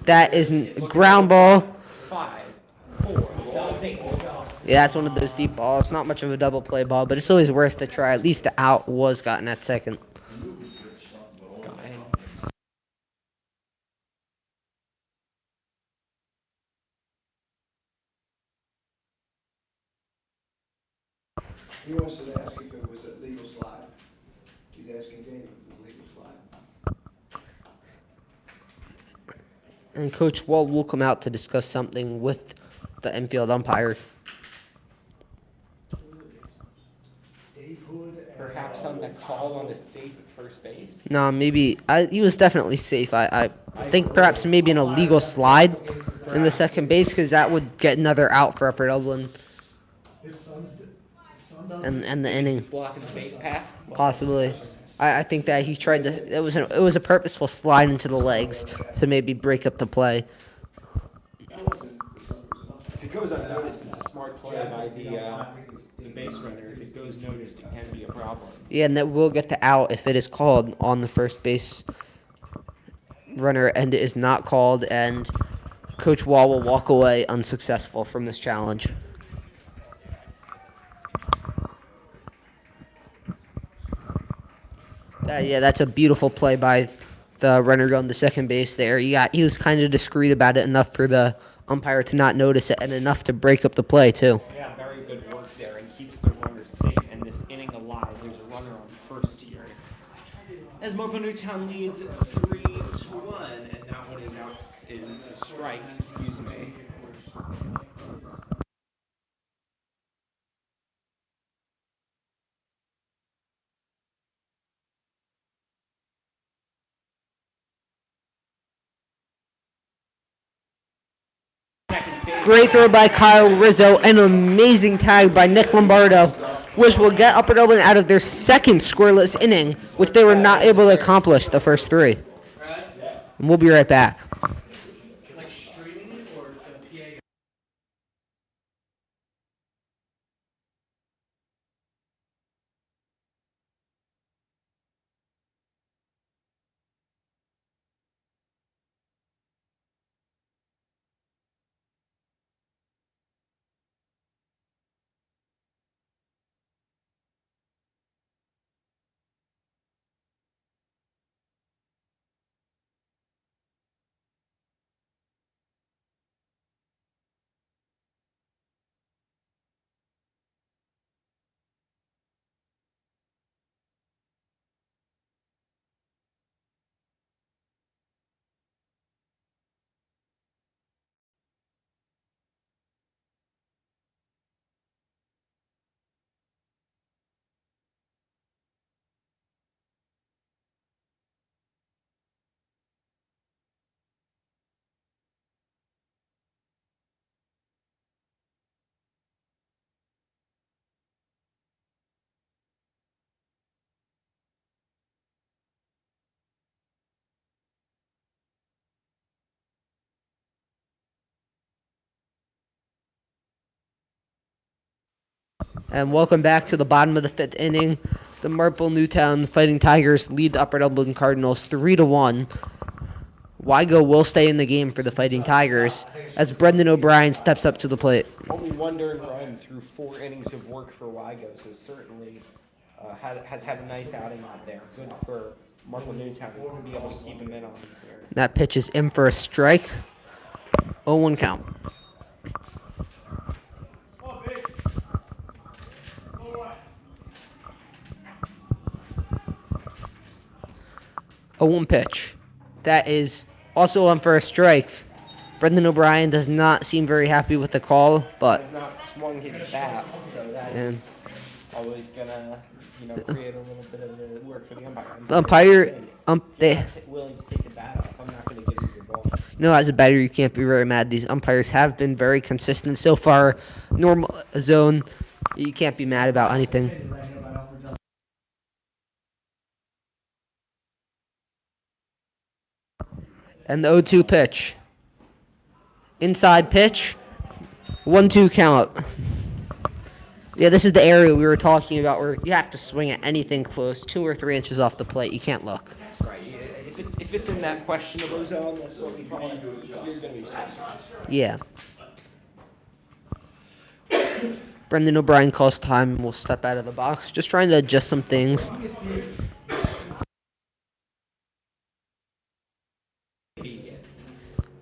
That is ground ball. 5, 4, 6. Yeah, that's one of those deep balls. Not much of a double play ball, but it's always worth the try. At least the out was gotten at second. Got him. He wants to ask if it was a legal slide. He's asking Dave if it was a legal slide. And Coach Wald will come out to discuss something with the infield umpire. Perhaps on the call on the safe at first base. No, maybe he was definitely safe. I think perhaps maybe an illegal slide in the second base because that would get another out for Upper Dublin and the inning. He's blocking the base path. Possibly. I think that he tried to. It was a purposeful slide into the legs to maybe break up the play. If it goes unnoticed, it's a smart play by the base runner. If it goes noticed, it can be a problem. Yeah, and that will get the out if it is called on the first base runner, and it is not called, and Coach Wall will walk away unsuccessful from this challenge. Yeah, that's a beautiful play by the runner going to second base there. He was kind of discreet about it, enough for the umpire to not notice it, and enough to break up the play, too. Yeah, very good work there, and keeps the runner safe and this inning alive. There's a runner on first here. As Marple Newtown leads 3-1, and that one is out, is a strike, excuse me. Great throw by Kyle Rizzo, an amazing tag by Nick Lombardo, which will get Upper Dublin out of their second scoreless inning, which they were not able to accomplish the first 3. And we'll be right back. And welcome back to the bottom of the 5th inning. The Marple Newtown Fighting Tigers lead the Upper Dublin Cardinals 3-1. Wygo will stay in the game for the Fighting Tigers as Brendan O'Brien steps up to the plate. Only one during run through 4 innings of work for Wygo, so certainly has had a nice outing out there. Good for Marple Newtown to be able to keep him in on here. That pitch is in for a strike. 0-1 count. A 1 pitch. That is also on for a strike. Brendan O'Brien does not seem very happy with the call, but Has not swung his bat, so that And- is always gonna, create a little bit of work for the umpire. the umpire, They're they, not willing to take the bat off. I'm not gonna give you the ball. as a batter, you can't be very mad. These umpires have been very consistent so far. Normal zone, you can't be mad about anything. And the 0-2 pitch. Inside pitch. 1-2 count. Yeah, this is the area we were talking about where you have to swing at anything close, 2 or 3 inches off the plate. You can't look. That's right. If it's in that questionable zone, that's what we call it. You're gonna be satisfied. Yeah. Brendan O'Brien calls time and will step out of the box. Just trying to adjust some things.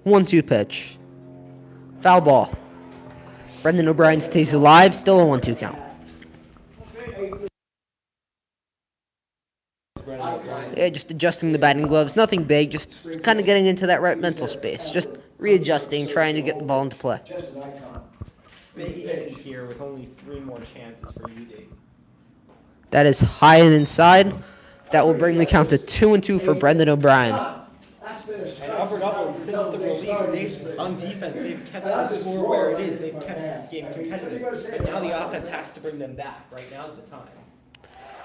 One 2 pitch. Foul ball. Brendan O'Brien stays alive. Still a 1-2 count. Yeah, just adjusting the batting gloves. Nothing big. Just kind of getting into that right mental space. Just readjusting, trying to get the ball into play. Just an icon. Big inning here with only 3 more chances for UD. That is high and inside. That will bring the count to 2-2 for Brendan O'Brien. That's been a And strike. Upper Dublin, since the relief, on defense, they've kept the score where it is. They've kept this game competitive. And now the offense has to bring them back. Right now's the time.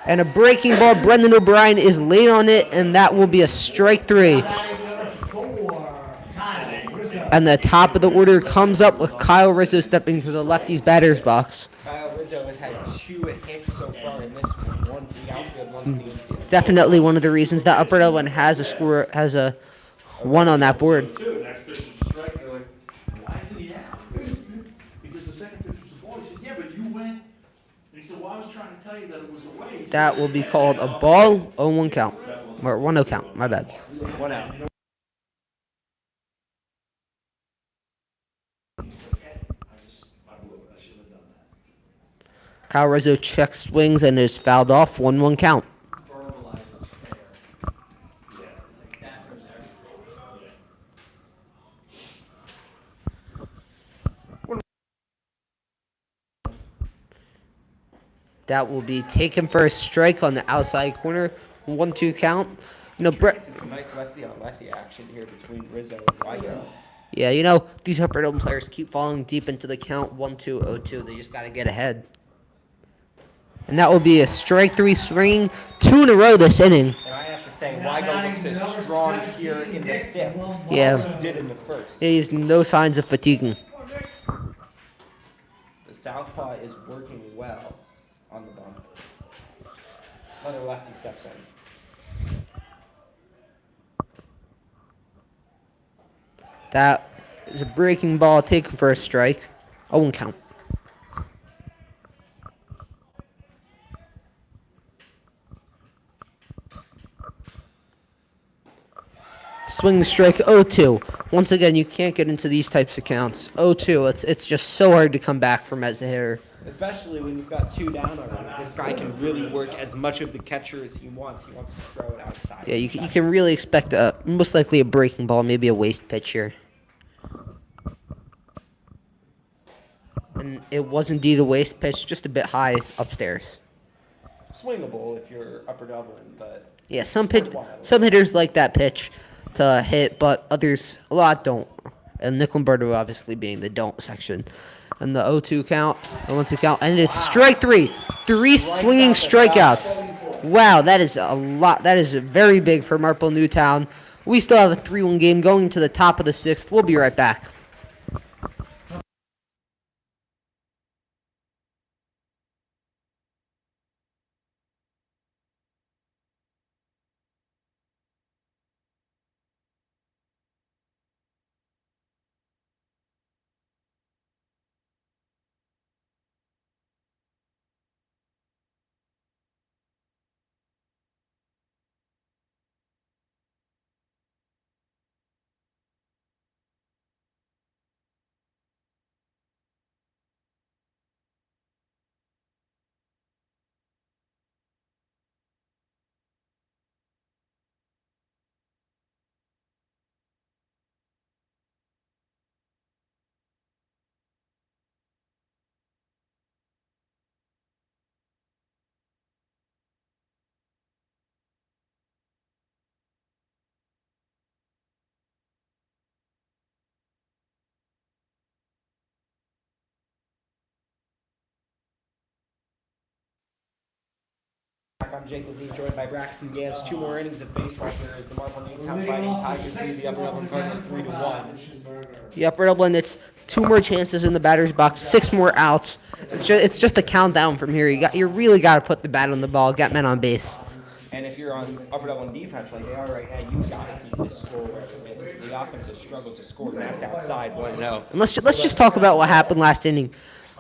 And a breaking ball. Brendan O'Brien is late on it, and that will be a strike 3. And the top of the order comes up with Kyle Rizzo stepping to the lefty's batter's box. Kyle Rizzo has had 2 hits so far in this one. One to the outfield, one to the infield. Definitely one of the reasons that Upper Dublin has a 1 on that board. Next pitch is a strike. They're like, why isn't he out? Because the second pitch was a ball. He said, yeah, but you went. And he said, well, I was trying to tell you that it was away. He said, That will be called a ball. 0-1 count. Or 1-0 count. My bad. 1 out. Kyle Rizzo checks swings and is fouled off. 1-1 count. That will be taken for a strike on the outside corner. 1-2 count. Brett. Just some nice lefty on lefty action here between Rizzo and Wygo. Yeah, these Upper Dublin players keep falling deep into the count. 1-2, 0-2. They just got to get ahead. And that will be a strike 3 swing. 2 in a row this inning. And I have to say, Wygo looks as strong here in the 5th Yeah. as he did in the 1st. He has no signs of fatiguing. The southpaw is working well on the bump. Another lefty steps in. That is a breaking ball taken for a strike. 0-1 count. Swing strike 0-2. Once again, you can't get into these types of counts. 0-2. It's just so hard to come back from as a hitter. Especially when you've got 2 down already. This guy can really work as much of the catcher as he wants. He wants to throw it outside. Yeah, you can really expect most likely a breaking ball, maybe a waste pitch here. And it was indeed a waste pitch, just a bit high upstairs. Swingable if you're Upper Dublin, but Yeah, some hitters like that pitch to hit, but others, a lot don't. And Nick Lombardo obviously being the don't section. And the 0-2 count, the 1-2 count, and it's strike 3. 3 swinging strikeouts. Wow, that is a lot. That is very big for Marple Newtown. We still have a 3-1 game going to the top of the 6th. We'll be right back. back. I'm Jake Levine, joined by Braxton Gantz. 2 more innings of baseball here as the Marple Newtown Fighting Tigers lead the Upper Dublin Cardinals 3-1. The Upper Dublin, it's 2 more chances in the batter's box, 6 more outs. It's just a countdown from here. You really got to put the bat on the ball, get men on base. And if you're on Upper Dublin defense like they are right now, you've got to keep this score wherever it is. The offense has struggled to score, and that's outside 1-0. And let's just talk about what happened last inning.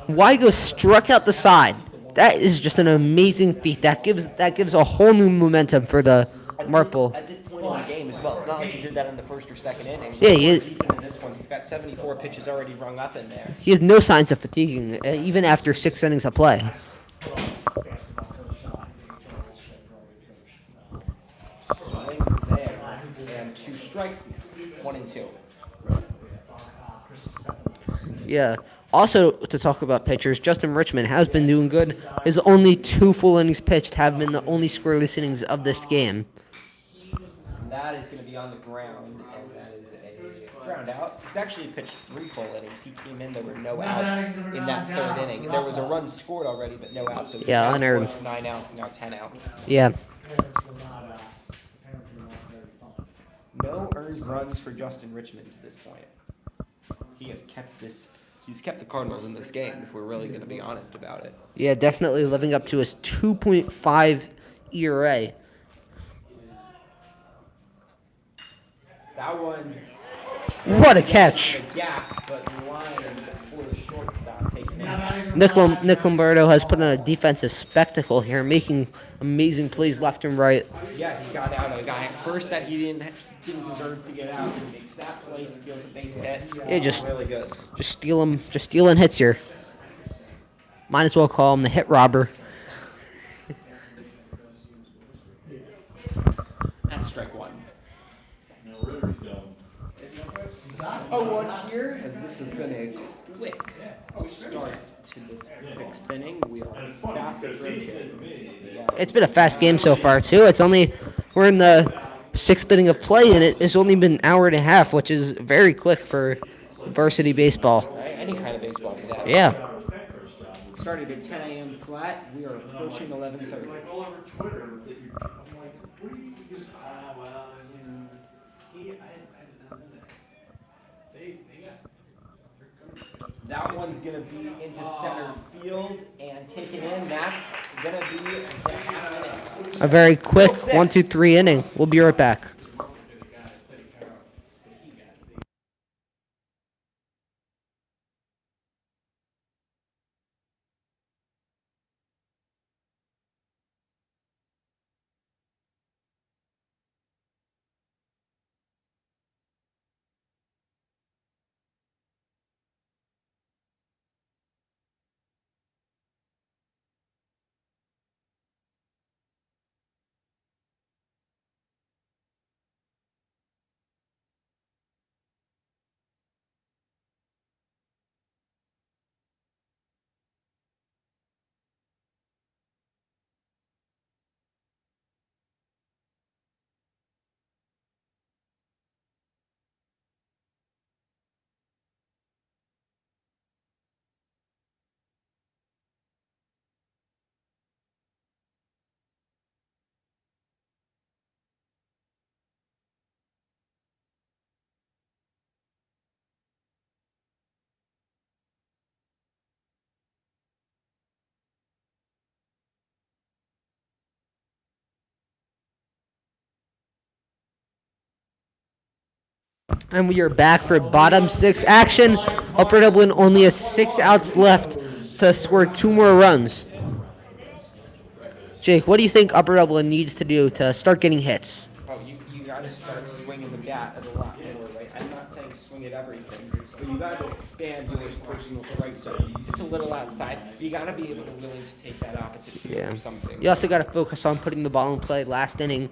Weigo struck out the side. That is just an amazing feat. That gives a whole new momentum for the Marple. At this point in the game as well, it's not like he did that in the first or second inning. Yeah, he is. Even in this one, he's got 74 pitches already rung up in there. He has no signs of fatiguing, even after 6 innings of play. Swings there, and 2 strikes, 1 and 2. Yeah. Also, to talk about pitchers, Justin Richmond has been doing good. His only 2 full innings pitched have been the only scoreless innings of this game. That is going to be on the ground, and that is a ground out. He's actually pitched 3 full innings. He came in, there were no outs in that 3rd inning. There was a run scored already, but no outs. So Yeah, unearned. 9 outs, now 10 outs. Yeah. No earned runs for Justin Richmond to this point. He's kept the Cardinals in this game, if we're really going to be honest about it. Yeah, definitely living up to his 2.5 ERA. That one's What a catch. the gap, but line for the shortstop taking it. Nick Lombardo has put on a defensive spectacle here, making amazing plays left and right. Yeah, he got out a guy at first that he didn't deserve to get out. He makes that play, steals a base hit. Yeah, just really good. Just stealing hits here. Might as well call him the hit robber. That's strike 1. Now Ritter's going. 0-1 here, as this has been a quick start to this 6th inning. We are fast approaching. Yeah. It's been a fast game so far too. We're in the 6th inning of play, and it has only been an hour and a half, which is very quick for varsity baseball. Right? Any kind of baseball for that. Yeah. Started at 10 a.m. flat. We are approaching 11:30. All over Twitter that you, I'm like, what do you just, well, you know, I don't know that. They got. That one's going to be into center field and taken in. That's going to be the half inning. A very quick 1-2-3 inning. We'll be right back. And we are back for bottom 6 action. Upper Dublin only has 6 outs left to score 2 more runs. Jake, what do you think Upper Dublin needs to do to start getting hits? Oh, you got to start swinging the bat a lot more, right? I'm not saying swing at everything, but you got to expand your personal strike zone. It's a little outside. You got to be able to willing to take that opposite field or something. You also got to focus on putting the ball in play. Last inning,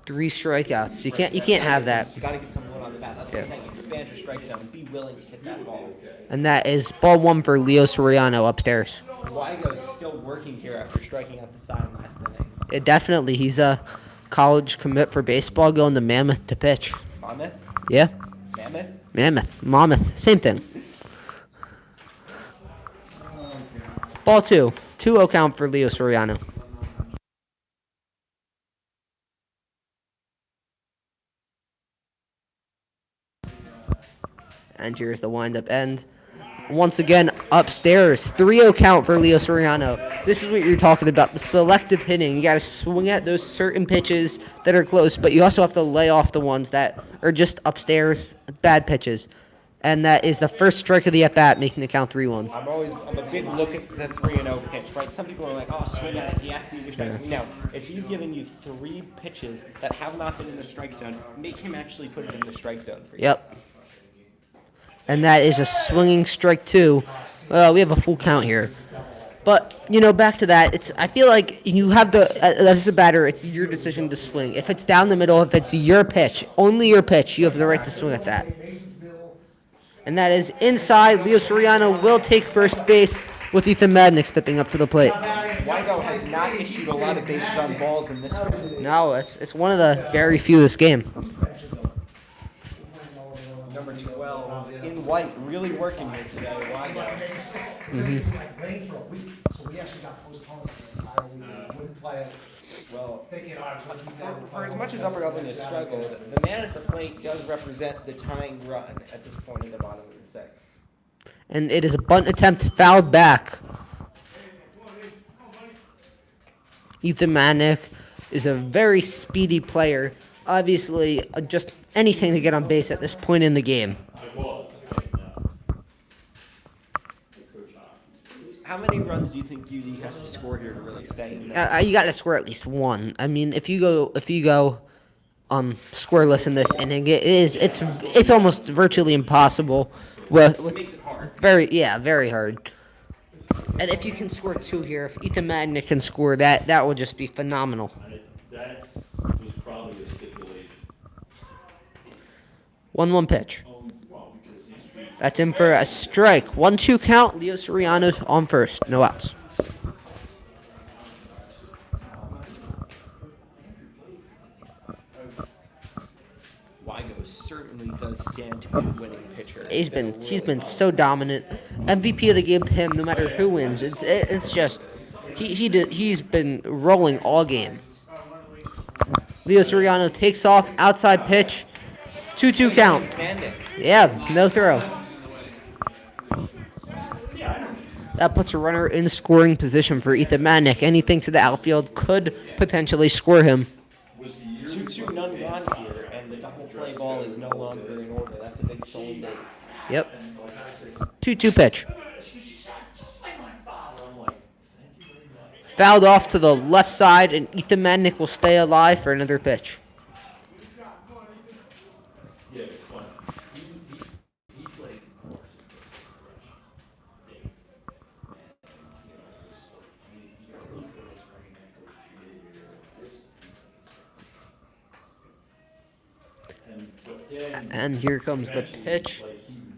3 strikeouts. You can't have that. You got to get some wood on the bat. That's what I'm saying. Expand your strike zone. Be willing to hit that ball. And that is ball 1 for Leo Soriano upstairs. Weigo's still working here after striking out the side last inning. Yeah, definitely. He's a college commit for baseball, going to Mammoth to pitch. Monmouth? Yeah, Mammoth? Monmouth, same thing. Ball 2, 2-0 count for Leo Soriano. And here's the wind-up end. Once again, upstairs. 3-0 count for Leo Soriano. This is what you're talking about, the selective hitting. You got to swing at those certain pitches that are close, but you also have to lay off the ones that are just upstairs, bad pitches. And that is the first strike of the at-bat, making the count 3-1. I'm a big look at the 3-0 pitch, right? Some people are like, oh, swing at it, he has to be respected. Yeah. No, if he's giving you 3 pitches that have not been in the strike zone, make him actually put it in the strike zone for you. Yep. And that is a swinging strike 2. We have a full count here. But, back to that, I feel like you have as a batter, it's your decision to swing. If it's down the middle, if it's your pitch, only your pitch, you have the right to swing at that. And that is inside. Leo Soriano will take first base with Ethan Madnick stepping up to the plate. Weigo has not issued a lot of bases on balls in this one. No, it's one of the very few this game. Number 12 in white, really working here today. Like rain for a week, so we actually got postponed for the entire week. We wouldn't play it. Well, Thinking, for as much as Upper Dublin has struggled, the man at the plate does represent the tying run at this point in the bottom of the 6th. And it is a bunt attempt fouled back. Ethan Madnick is a very speedy player. Obviously, just anything to get on base at this point in the game. How many runs do you think UD has to score here to really stay in there? You got to score at least 1. I mean, if you go scoreless in this inning, it's almost virtually impossible. It makes it hard. Very hard. And if you can score 2 here, if Ethan Madnick can score that would just be phenomenal. That was probably a stipulation. 1-1 pitch. Well, because he's That's in for a strike. 1-2 count. Leo Soriano's on first. No outs. Weigo certainly does stand to be the winning pitcher. He's been so dominant. MVP of the game to him, no matter who wins. It's just he's been rolling all game. Leo Soriano takes off, outside pitch, 2-2 count. Standing. Yeah, no throw. That puts a runner in scoring position for Ethan Madnick. Anything to the outfield could potentially score him. 2-2, none gone here, and the double play ball is no longer in order. That's a big stolen base. Yep. 2-2 pitch. Fouled off to the left side, and Ethan Madnick will stay alive for another pitch. Yeah, it's fun. He played more And here comes the pitch.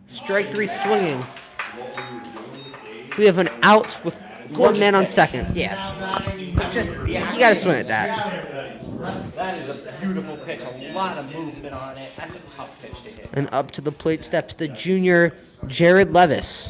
Strike 3 swinging. We have an out with 1 man on second. Yeah. It's just, you gotta swing at that. That is a beautiful pitch. A lot of movement on it. That's a tough pitch to hit. And up to the plate steps the junior, Jared Levis.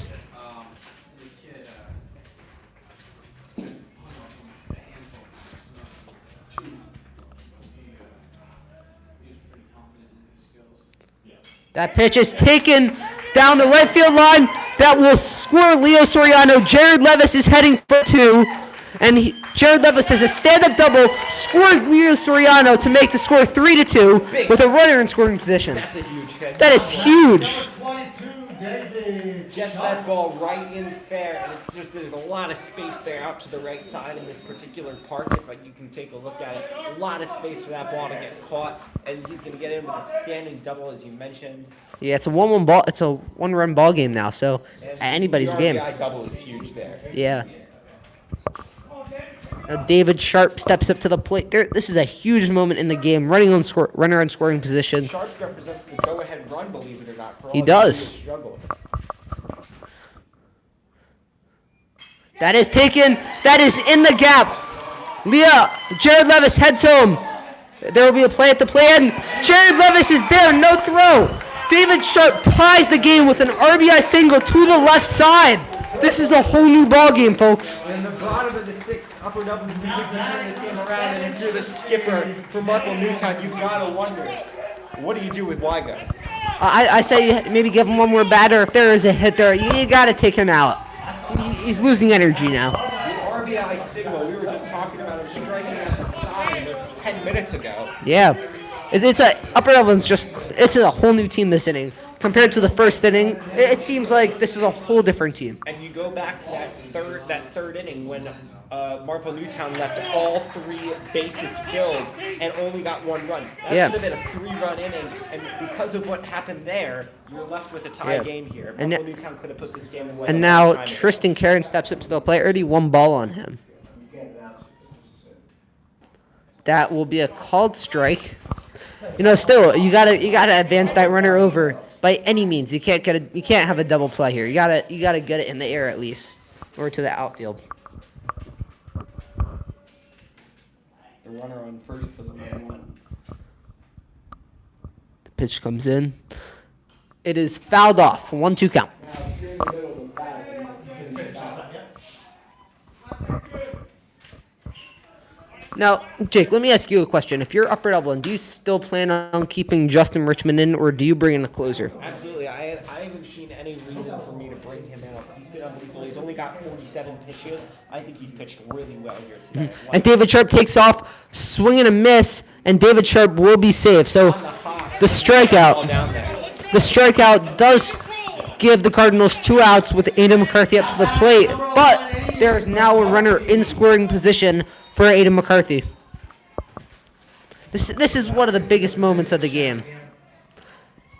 That pitch is taken down the right field line. That will score Leo Soriano. Jared Levis is heading for 2. And Jared Levis has a stand-up double, scores Leo Soriano to make the score 3-2 with a runner in scoring position. That's a huge hit. That is huge. 22, David. Gets that ball right in fair, and it's just there's a lot of space there out to the right side in this particular park. If you can take a look at it, a lot of space for that ball to get caught, and he's going to get in with a standing double, as you mentioned. Yeah, it's a 1-1 ball. It's a 1-run ball game now, so anybody's game. The RBI double is huge there. Yeah. Now David Sharp steps up to the plate. This is a huge moment in the game. Runner on scoring position. Sharp represents the go-ahead run, believe it or not. For all He does. Struggle. That is taken. That is in the gap. Jared Levis heads home. There will be a play at the play end. Jared Levis is there. No throw. David Sharp ties the game with an RBI single to the left side. This is a whole new ball game, folks. In the bottom of the 6th, Upper Dublin's going to turn this game around, and if you're the skipper for Marple Newtown, you've got to wonder, what do you do with Weigo? I say maybe give him one more batter. If there is a hit there, you got to take him out. He's losing energy now. The RBI signal, we were just talking about him striking at the sign 10 minutes ago. Yeah. It's Upper Dublin's it's a whole new team this inning. Compared to the first inning, it seems like this is a whole different team. And you go back to that third inning when Marple Newtown left all 3 bases filled and only got 1 run. That Yeah. should have been a 3-run inning, and because of what happened there, you're left with a tie game here. And Marple Newtown could have put this game away. And now Tristan Karen steps up to the plate. Already 1 ball on him. That will be a called strike. Still you gotta advance that runner over by any means. You can't have a double play here. You gotta get it in the air at least, or to the outfield. The runner on first for the 1-1. The pitch comes in. It is fouled off. 1-2 count. Now, Jake, let me ask you a question. If you're Upper Dublin, do you still plan on keeping Justin Richmond in, or do you bring in a closer? Absolutely. I haven't seen any reason for me to bring him in. He's been unbelievable. He's only got 47 pitches. I think he's pitched really well here today. And David Sharp takes off, swing and a miss, and David Sharp will be safe. So the strikeout does give the Cardinals 2 outs with Aidan McCarthy up to the plate, but there is now a runner in scoring position for Aidan McCarthy. This is one of the biggest moments of the game.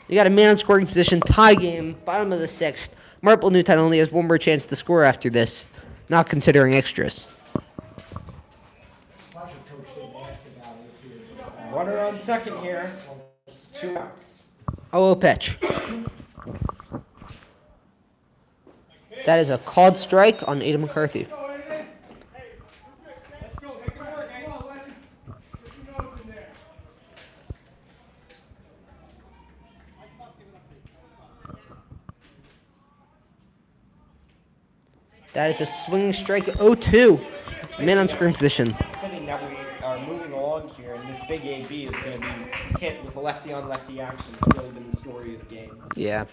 You got a man in scoring position, tie game, bottom of the 6th. Marple Newtown only has 1 more chance to score after this, not considering extras. Runner on second here. 2 outs. Oh, pitch. That is a called strike on Aidan McCarthy. That is a swinging strike, 0-2. Man on scoring position. Fitting that we are moving along here, and this big AB is going to be hit with a lefty-on-lefty action. It's really been the story of the game. Yeah.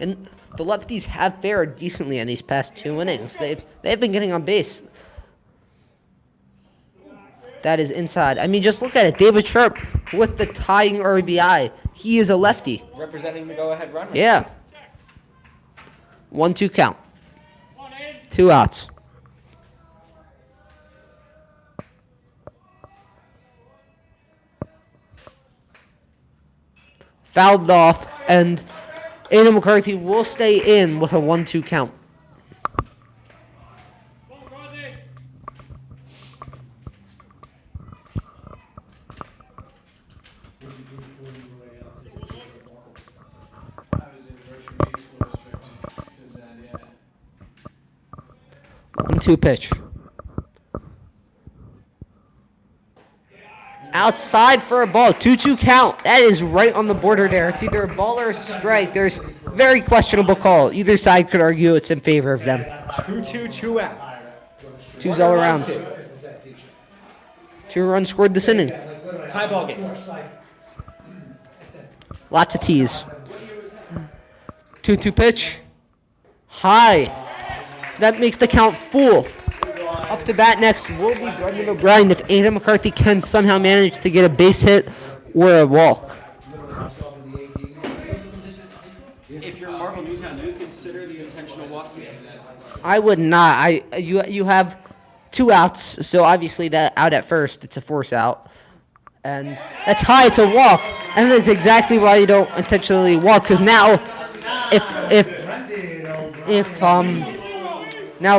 And the lefties have fared decently in these past 2 innings. They've been getting on base. That is inside. I mean, just look at it. David Sharp with the tying RBI. He is a lefty. Representing the go-ahead runner. Yeah. 1-2 count. 2 outs. Fouled off, and Aidan McCarthy will stay in with a 1-2 count. I was in grocery media school district, because, yeah. 1-2 pitch. Outside for a ball. 2-2 count. That is right on the border there. It's either a ball or a strike. There's very questionable call. Either side could argue it's in favor of them. 2-2, 2 outs. 2's all around. 2 runs scored this inning. Tie ball game. Lots of tees. 2-2 pitch. High. That makes the count full. Up to bat next will be Brendan O'Brien if Aidan McCarthy can somehow manage to get a base hit or a walk. If you're Marple Newtown, do you consider the intentional walk here? I would not. You have 2 outs, so obviously that out at first, it's a force out. And that's high, it's a walk. And that's exactly why you don't intentionally walk, because now if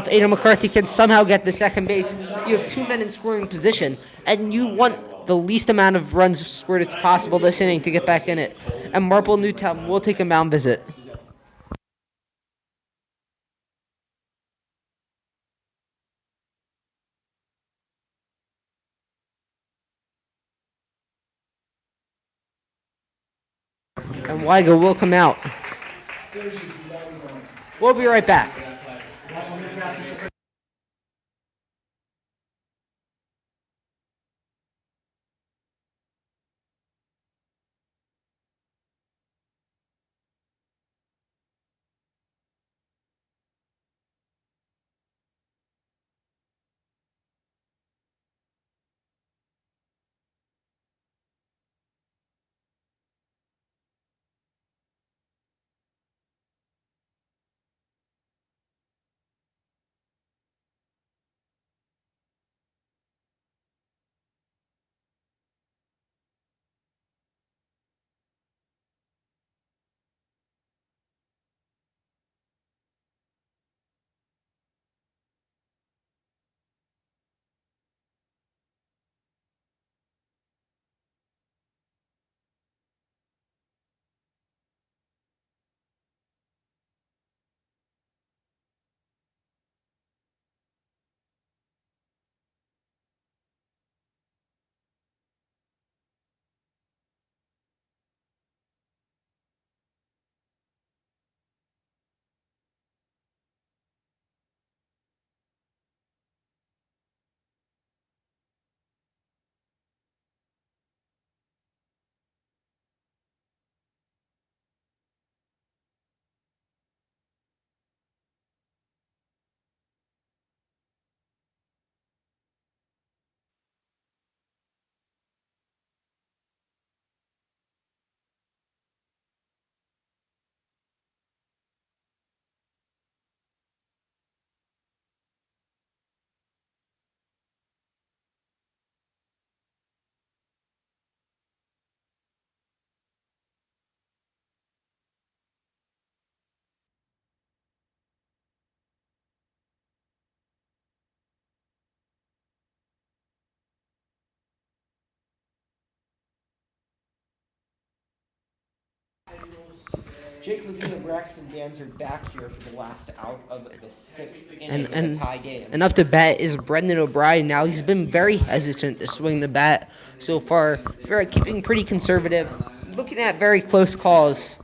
Aidan McCarthy can somehow get the second base, you have 2 men in scoring position, and you want the least amount of runs scored as possible this inning to get back in it. And Marple Newtown will take a mound visit. And Weiger will come out. We'll be right back. Jake Levine and Braxton Gans are back here for the last out of the 6th inning And- of and- a tie game. And up to bat is Brendan O'Brien. Now he's been very hesitant to swing the bat so far. Keeping pretty conservative, looking at very close calls.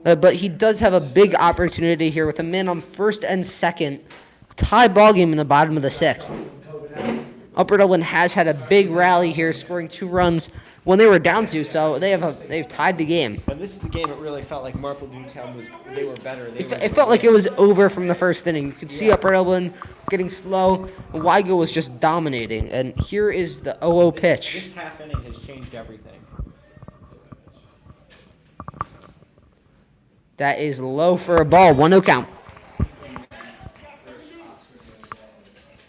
But he does have a big opportunity here with a man on first and second. Tie ball game in the bottom of the 6th. Upper Dublin has had a big rally here, scoring 2 runs when they were down 2, so they've tied the game. And this is a game it really felt like Marple Newtown they were better. It felt like it was over from the first inning. You could see Upper Dublin getting slow. Weigel was just dominating. And here is the 0-0 pitch. This half inning has changed everything. That is low for a ball. 1-0 count.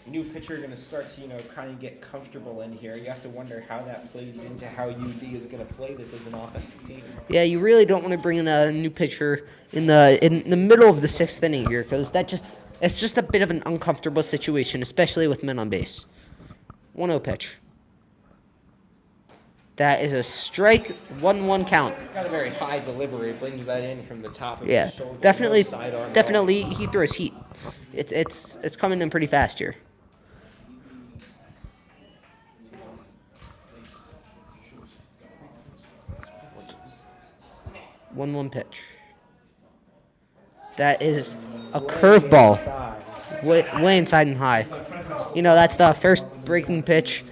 New pitcher going to start to, kind of get comfortable in here. You have to wonder how that plays into how UD is going to play this as an offensive team. Yeah, you really don't want to bring in a new pitcher in the middle of the 6th inning here, because it's just a bit of an uncomfortable situation, especially with men on base. 1-0 pitch. That is a strike. 1-1 count. Got a very high delivery. Brings that in from the top of Yeah, his shoulder. definitely he throws heat. It's coming in pretty fast here. 1-1 pitch. That is a curveball, way inside and high. That's the first breaking pitch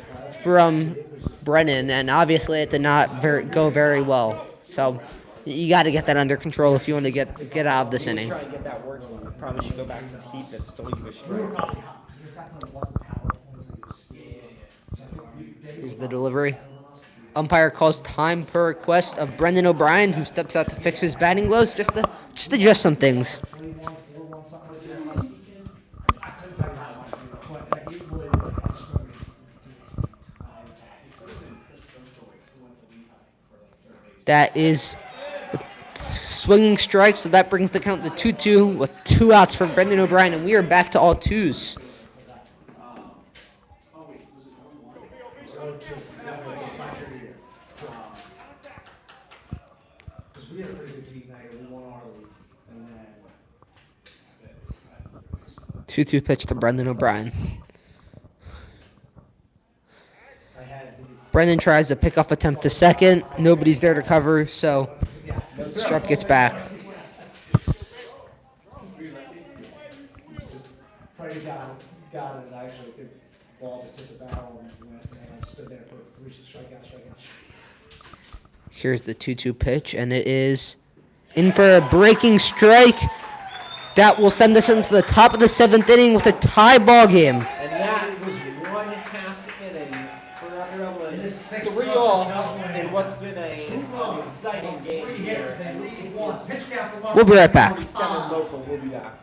from Brennan, and obviously it did not go very well. So you got to get that under control if you want to get out of this inning. Try and get that working. You probably should go back to the heat that still you a strike. Here's the delivery. Umpire calls time per request of Brendan O'Brien, who steps out to fix his batting gloves, just adjust some things. That is a swinging strike, so that brings the count to 2-2 with 2 outs for Brendan O'Brien, and we are back to all 2s. Because we had a pretty good team that year. We won our league. And then 2-2 pitch to Brendan O'Brien. Brendan tries to pick off attempt to second. Nobody's there to cover, so Strupp gets back. Freddie got it, and actually the ball just hit the barrel and went, and I stood there for 3 strikeouts. Here's the 2-2 pitch, and it is in for a breaking strike. That will send us into the top of the 7th inning with a tie ball game. And that was 1/2 inning for Upper 3-all in what's been an exciting game here. We'll be right back. 47 local. We'll be back.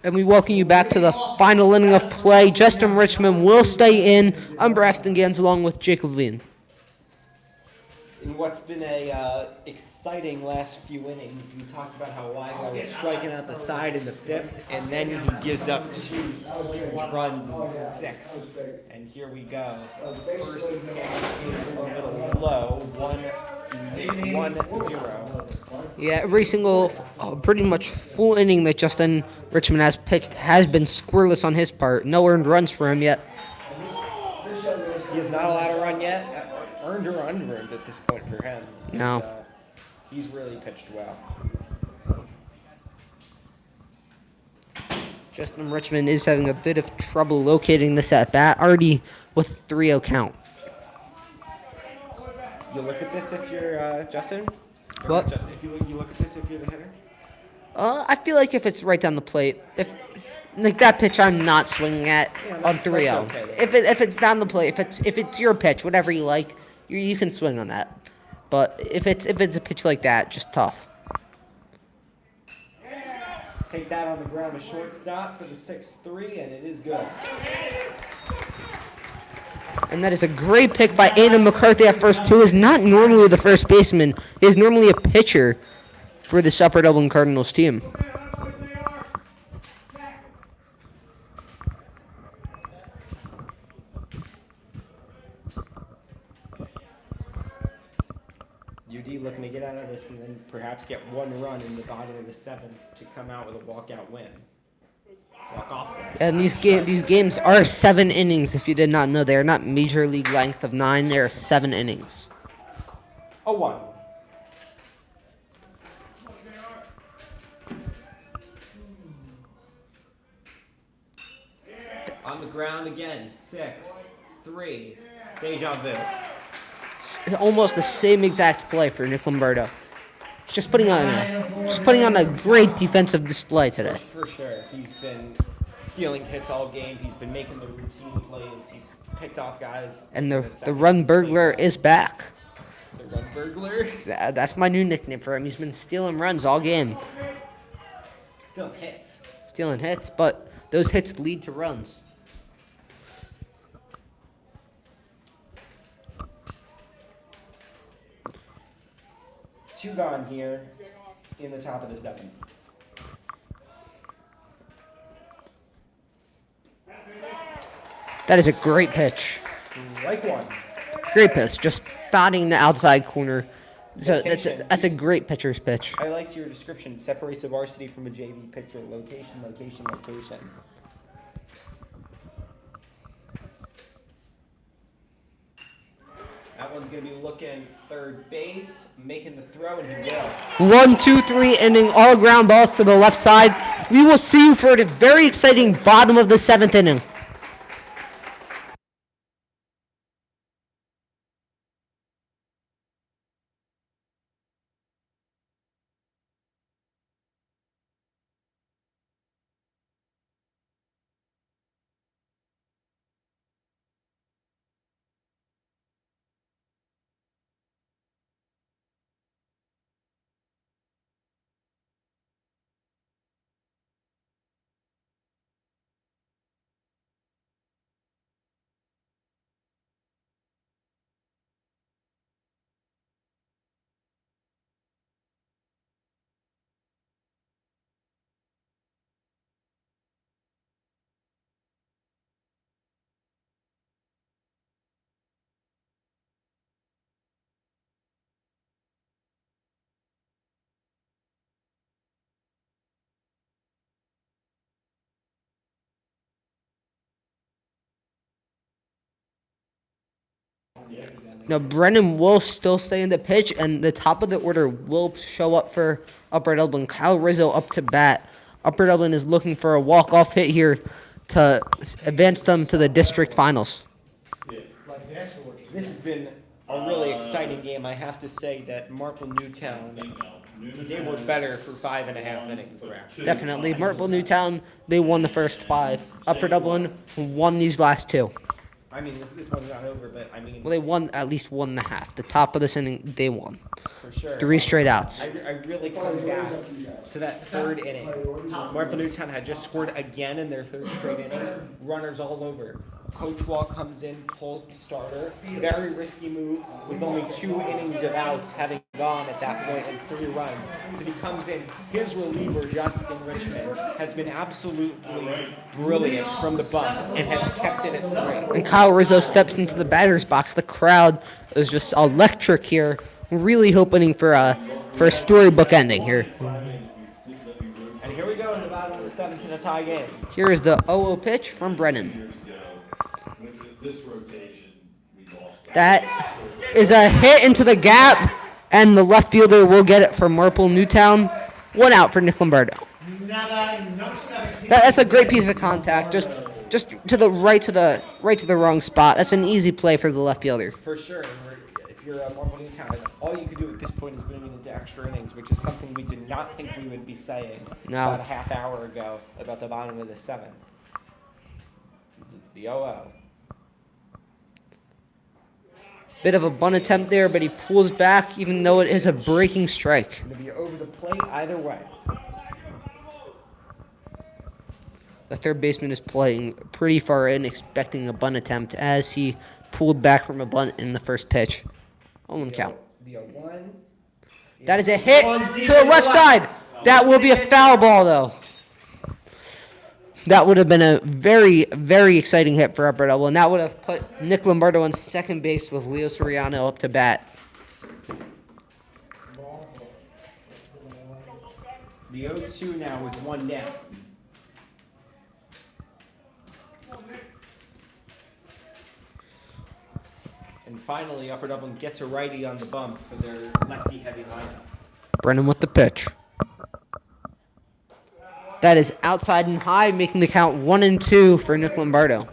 And we welcome you back to the final inning of play. Justin Richmond will stay in. I'm Braxton Gans along with Jake Levine. In what's been a exciting last few innings, we talked about how Weiger was striking out the side in the fifth, and then he gives up 2 huge runs in the sixth. And here we go. First pitch is a little low, 1-0. Yeah, every single, pretty much full inning that Justin Richmond has pitched has been scoreless on his part. No earned runs for him yet. He is not allowed to run yet, earned or unearned at this point for him. No. He's really pitched well. Justin Richmond is having a bit of trouble locating this at bat, already with 3-0 count. You look at this if you're Justin? Or What? Justin, if you look at this if you're the hitter? I feel like if it's right down the plate, if like that pitch, I'm not swinging at on that's 3-0. okay, though. If it's down the plate, if it's your pitch, whatever you like, you can swing on that. But if it's a pitch like that, just tough. Take that on the ground to shortstop for the 6-3, and it is good. And that is a great pick by Adam McCarthy at first, who is not normally the first baseman. He is normally a pitcher for this Upper Dublin Cardinals team. UD looking to get out of this and then perhaps get 1 run in the bottom of the 7th to come out with a walkout win. Walk-off win. And these games are 7 innings, if you did not know. They are not major league length of 9. They are 7 innings. 0-1. On the ground again, 6-3. Deja vu. Almost the same exact play for Nick Lombardo. He's just putting on a great defensive display today. For sure. He's been stealing hits all game. He's been making the routine plays. He's picked off guys. And the run burglar is back. The run burglar? That's my new nickname for him. He's been stealing runs all game. Still hits. Stealing hits, but those hits lead to runs. Two gone here in the top of the 7th. That is a great pitch. Strike 1. Great pitch. Just batting the outside corner. So that's a great pitcher's pitch. I liked your description. Separates a varsity from a JV pitcher. Location, location, location. That one's going to be looking third base, making the throw, and he will. 1, 2, 3 inning, all ground balls to the left side. We will see you for the very exciting bottom of the 7th inning. Now, Brennan will still stay in the pitch, and the top of the order will show up for Upper Dublin. Kyle Rizzo up to bat. Upper Dublin is looking for a walk-off hit here to advance them to the district finals. This has been a really exciting game. I have to say that Marple Newtown, they were better for 5.5 innings, Brax. Definitely. Marple Newtown, they won the first 5. Upper Dublin won these last 2. I mean, this one's not over, but I mean... Well, they won at least 1.5. The top of this inning, they won. For sure. 3 straight outs. I really come back to that third inning. Marple Newtown had just scored again in their third straight inning. Runners all over. Coach Wall comes in, pulls the starter. Very risky move with only 2 innings of outs having gone at that point and 3 runs. So he comes in. His reliever, Justin Richmond, has been absolutely brilliant from the bump and has kept it at 3. And Kyle Rizzo steps into the batter's box. The crowd is just electric here. Really hoping for a storybook ending here. And here we go in the bottom of the 7th in a tie game. Here is the 0-0 pitch from Brennan. That is a hit into the gap, and the left fielder will get it for Marple Newtown. 1 out for Nick Lombardo. Number 17. That's a great piece of contact. Just to the right to the wrong spot. That's an easy play for the left fielder. For sure. If you're Marple Newtown, all you can do at this point is bring it into extra innings, which is something we did not think we would be saying about a half hour ago about the bottom of the 7th. The 0-0. Bit of a bunt attempt there, but he pulls back, even though it is a breaking strike. Going to be over the plate either way. The third baseman is playing pretty far in, expecting a bunt attempt as he pulled back from a bunt in the first pitch. 0-1 count. The 0-1. That is a hit to the left side. That will be a foul ball, though. That would have been a very, very exciting hit for Upper Dublin. That would have put Nick Lombardo on second base with Leo Soriano up to bat. The 0-2 now with 1 down. And finally, Upper Dublin gets a righty on the bump for their lefty-heavy lineup. Brennan with the pitch. That is outside and high, making the count 1-2 for Nick Lombardo.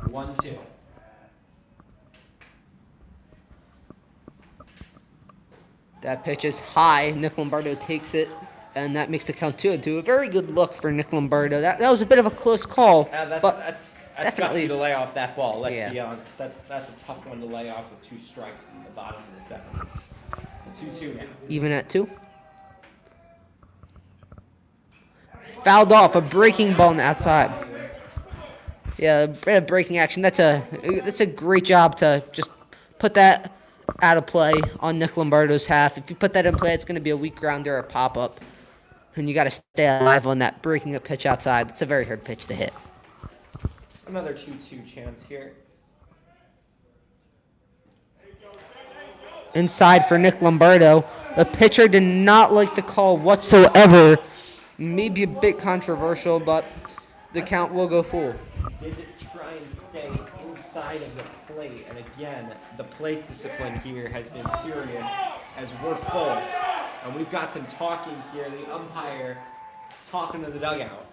One, two. That pitch is high. Nick Lombardo takes it, and that makes the count 2-2. A very good look for Nick Lombardo. That was a bit of a close call, but That's definitely gutsy to lay off that ball. Let's Yeah. be honest. That's a tough one to lay off with 2 strikes in the bottom of the 7th. 2-2 now. even at 2. Fouled off, a breaking ball on the outside. Yeah, a bit of breaking action. That's a great job to just put that out of play on Nick Lombardo's half. If you put that in play, it's going to be a weak grounder or a pop-up. And you got to stay alive on that breaking up pitch outside. It's a very hard pitch to hit. Another 2-2 chance here. Inside for Nick Lombardo. The pitcher did not like the call whatsoever. Maybe a bit controversial, but the count will go full. Did try and stay inside of the plate, and again, the plate discipline here has been serious as we're full. And we've got some talking here, the umpire talking to the dugout.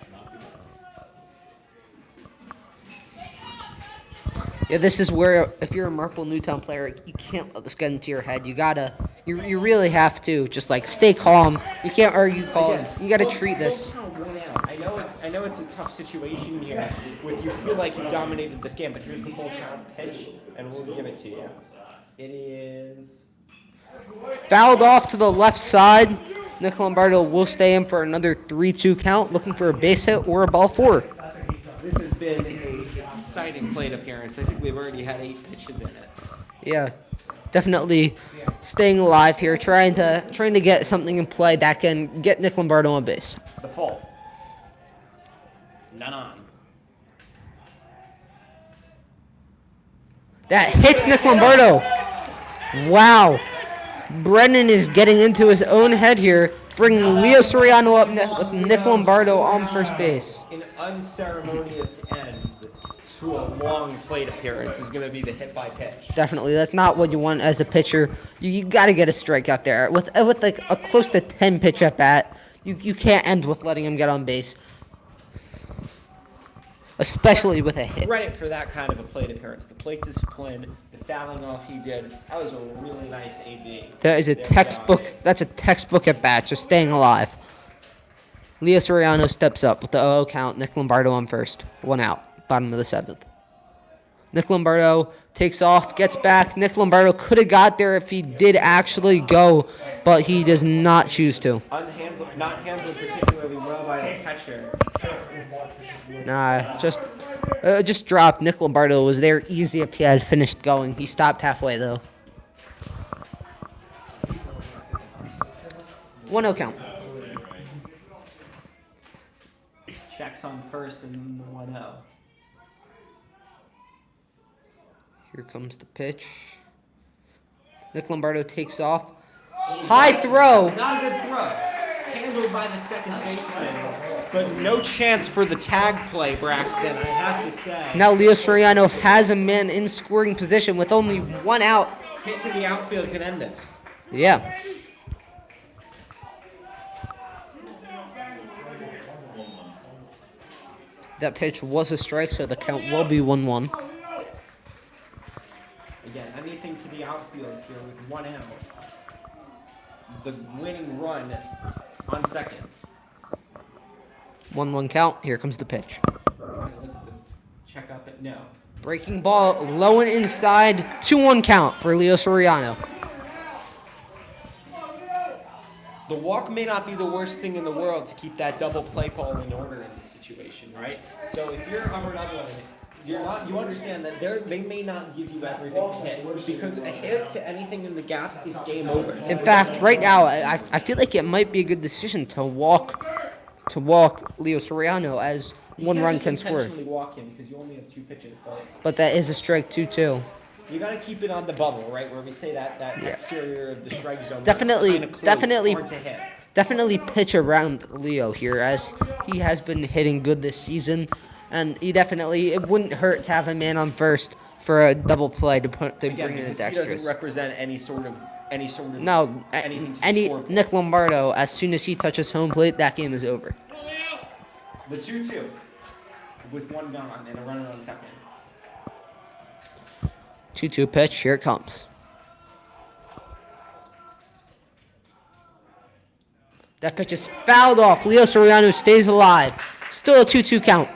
Yeah, this is where, if you're a Marple Newtown player, you can't let this get into your head. You really have to just like stay calm. You can't argue calls. You gotta treat this. I know it's a tough situation here with you feel like you dominated this game, but here's the full count pitch, and we'll give it to you. It is Fouled off to the left side. Nick Lombardo will stay in for another 3-2 count, looking for a base hit or a ball 4. This has been an exciting plate appearance. I think we've already had 8 pitches in it. Yeah, definitely staying alive here, trying to get something in play that can get Nick Lombardo on base. The full. None on. That hits Nick Lombardo. Wow. Brennan is getting into his own head here, bringing Leo Soriano up with Nick Lombardo on first base. An unceremonious end to a long plate appearance is going to be the hit by pitch. Definitely, that's not what you want as a pitcher. You got to get a strike out there. With like a close to 10 pitch at bat, you can't end with letting him get on base, especially with a hit. Credit for that kind of a plate appearance. The plate discipline, the fouling off he did, that was a really nice AB. That is a textbook. That's a textbook at bat, just staying alive. Leo Soriano steps up with the 0 count. Nick Lombardo on first. 1 out. Bottom of the 7th. Nick Lombardo takes off, gets back. Nick Lombardo could have got there if he did actually go, but he does not choose to. Not handled particularly well by the catcher. Nah, just dropped. Nick Lombardo was there easy if he had finished going. He stopped halfway though. 1-0 count. Checks on first and then the 1-0. Here comes the pitch. Nick Lombardo takes off. High throw. Not a good throw. Handled by the second baseman. But no chance for the tag play, Braxton, I have to say. Now Leo Soriano has a man in scoring position with only 1 out. Hit to the outfield can end this. Yeah. That pitch was a strike, so the count will be 1-1. Again, anything to the outfield here with 1 out. The winning run on second. 1-1 count. Here comes the pitch. Look at the check up at no. Breaking ball low and inside. 2-1 count for Leo Soriano. The walk may not be the worst thing in the world to keep that double play ball in order in this situation, right? So if you're Upper Dublin, you understand that they may not give you everything to hit, because a hit to anything in the gap is game over. In fact, right now, I feel like it might be a good decision to walk Leo Soriano, as one run can score. You can't just intentionally walk him because you only have 2 pitches, But that is a strike 2-2. you got to keep it on the bubble, right? Where we say that exterior of the strike zone. Definitely hard to hit. Definitely pitch around Leo here, as he has been hitting good this season, and it wouldn't hurt to have a man on first for a double play to bring in a He dexterous. doesn't represent any sort of No, anything to the scoreboard. Nick Lombardo, as soon as he touches home plate, that game is over. The 2-2 with 1 gone and a runner on second. 2-2 pitch, here it comes. That pitch is fouled off. Leo Soriano stays alive. Still a 2-2 count.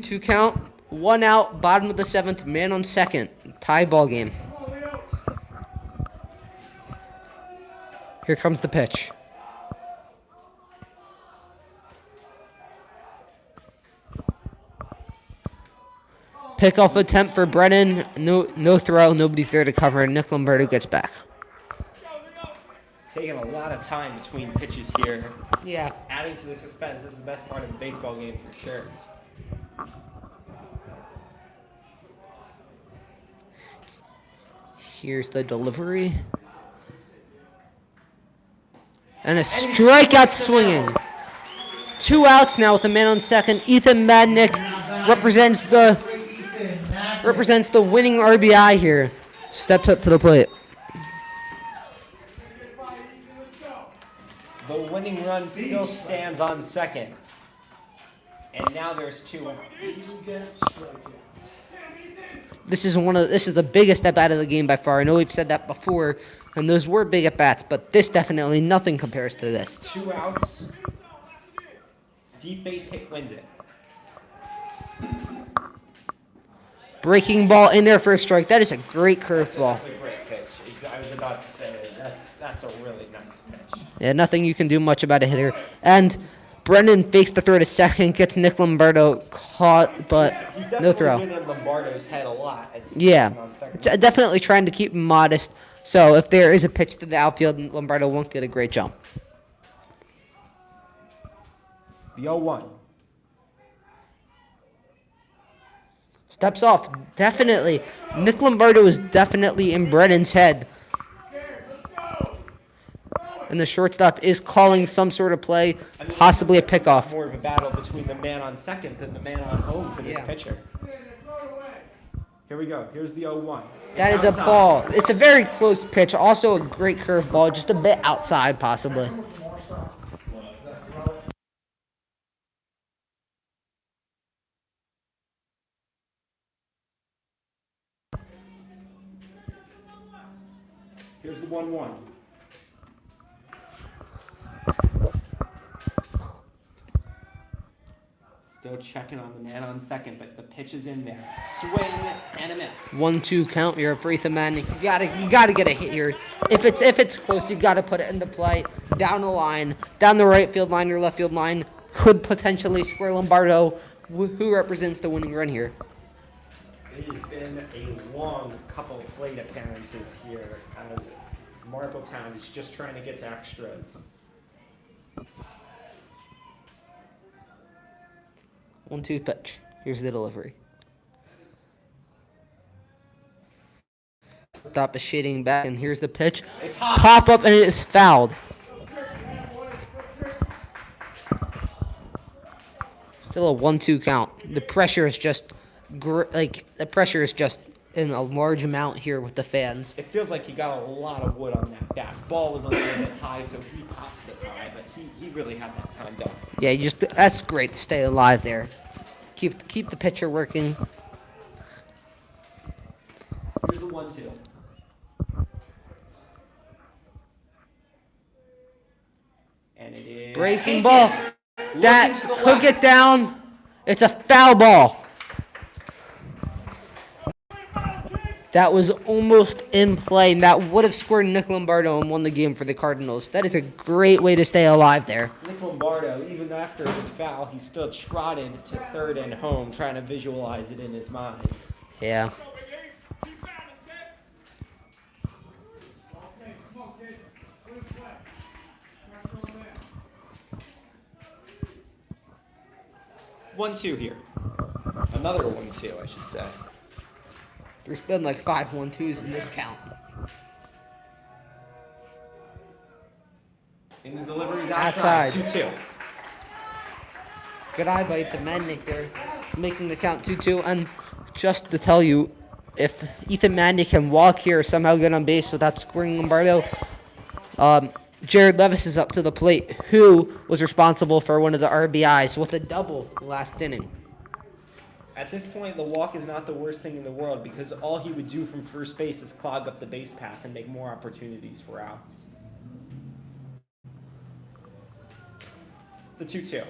Two count, 1 out, bottom of the 7th, man on second. Tie ball game. Here comes the pitch. Pickoff attempt for Brennan. No throw. Nobody's there to cover. Nick Lombardo gets back. Taking a lot of time between pitches here. Yeah. Adding to the suspense. This is the best part of the baseball game for sure. Here's the delivery. And a strikeout swinging. 2 outs now with a man on second. Ethan Madnick represents the winning RBI here. Steps up to the plate. The winning run still stands on second. And now there's 2 outs. This is the biggest step out of the game by far. I know we've said that before, and those were big at bats, but this definitely nothing compares to this. 2 outs. Deep base hit wins it. Breaking ball in there for a strike. That is a great curveball. That's a great pitch. I was about to say that's a really nice pitch. Yeah, nothing you can do much about a hitter. And Brennan fakes the throw to second, gets Nick Lombardo caught, but He's no throw. definitely been in Lombardo's head a lot as he's Yeah, on second. definitely trying to keep him modest. So if there is a pitch to the outfield, Lombardo won't get a great jump. The 0-1. Steps off, definitely. Nick Lombardo is definitely in Brennan's head. And the shortstop is calling some sort of play, possibly a pickoff. More of a battle between the man on second than the man on home for this pitcher. Here we go. Here's the 0-1. That is a ball. It's a very close pitch. Also a great curveball, just a bit outside, possibly. 1-1. Still checking on the man on second, but the pitch is in there. Swing and a miss. 1-2 count here for Ethan Manning. You gotta get a hit here. If it's close, you gotta put it into play. Down the line, down the right field line or left field line, could potentially square Lombardo, who represents the winning run here. It has been a long couple of plate appearances here as Marpletown is just trying to get to extras. 1-2 pitch. Here's the delivery. Top is shading back, and here's the pitch. It's hot. Pop up, and it is fouled. Still a 1-2 count. The pressure is just in a large amount here with the fans. It feels like he got a lot of wood on that bat. Ball was a little bit high, so he pops it high, but he really had that timed up. Yeah, that's great to stay alive there. Keep the pitcher working. Here's the 1-2. And it is Breaking ball. That Looking to the could get down. It's a foul ball. That was almost in play, and that would have scored Nick Lombardo and won the game for the Cardinals. That is a great way to stay alive there. Nick Lombardo, even after his foul, he still trotted to third and home, trying to visualize it in his mind. Yeah. One, two here. Another 1-2, I should say. There's been like 5 1-2s in this count. And the delivery's outside. 2-2. Good eye by the Mannick there, making the count 2-2. And just to tell you, if Ethan Mannick can walk here or somehow get on base without scoring Lombardo, Jared Levis is up to the plate, who was responsible for one of the RBIs with a double last inning. At this point, the walk is not the worst thing in the world because all he would do from first base is clog up the base path and make more opportunities for outs. The 2-2.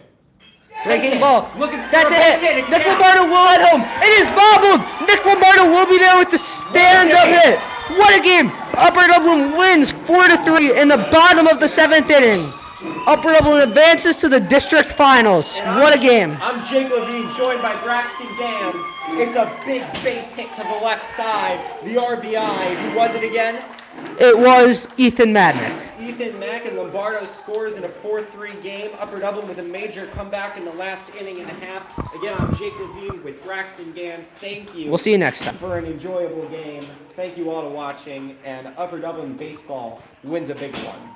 Breaking ball. Looking for That's a a base hit. hit. It's Nick down. Lombardo will at home. It is bobbled. Nick Lombardo will be there with the stand-up hit. What a game. Upper Dublin wins 4-3 in the bottom of the 7th inning. Upper Dublin advances to the district finals. What a game. I'm Jake Levine, joined by Braxton Gans. It's a big base hit to the left side. The RBI. Who was it again? It was Ethan Madnick. Ethan Mack and Lombardo scores in a 4-3 game. Upper Dublin with a major comeback in the last inning and a half. Again, I'm Jake Levine with Braxton Gans. Thank you. We'll see you next time. For an enjoyable game. Thank you all for watching. And Upper Dublin baseball wins a big one.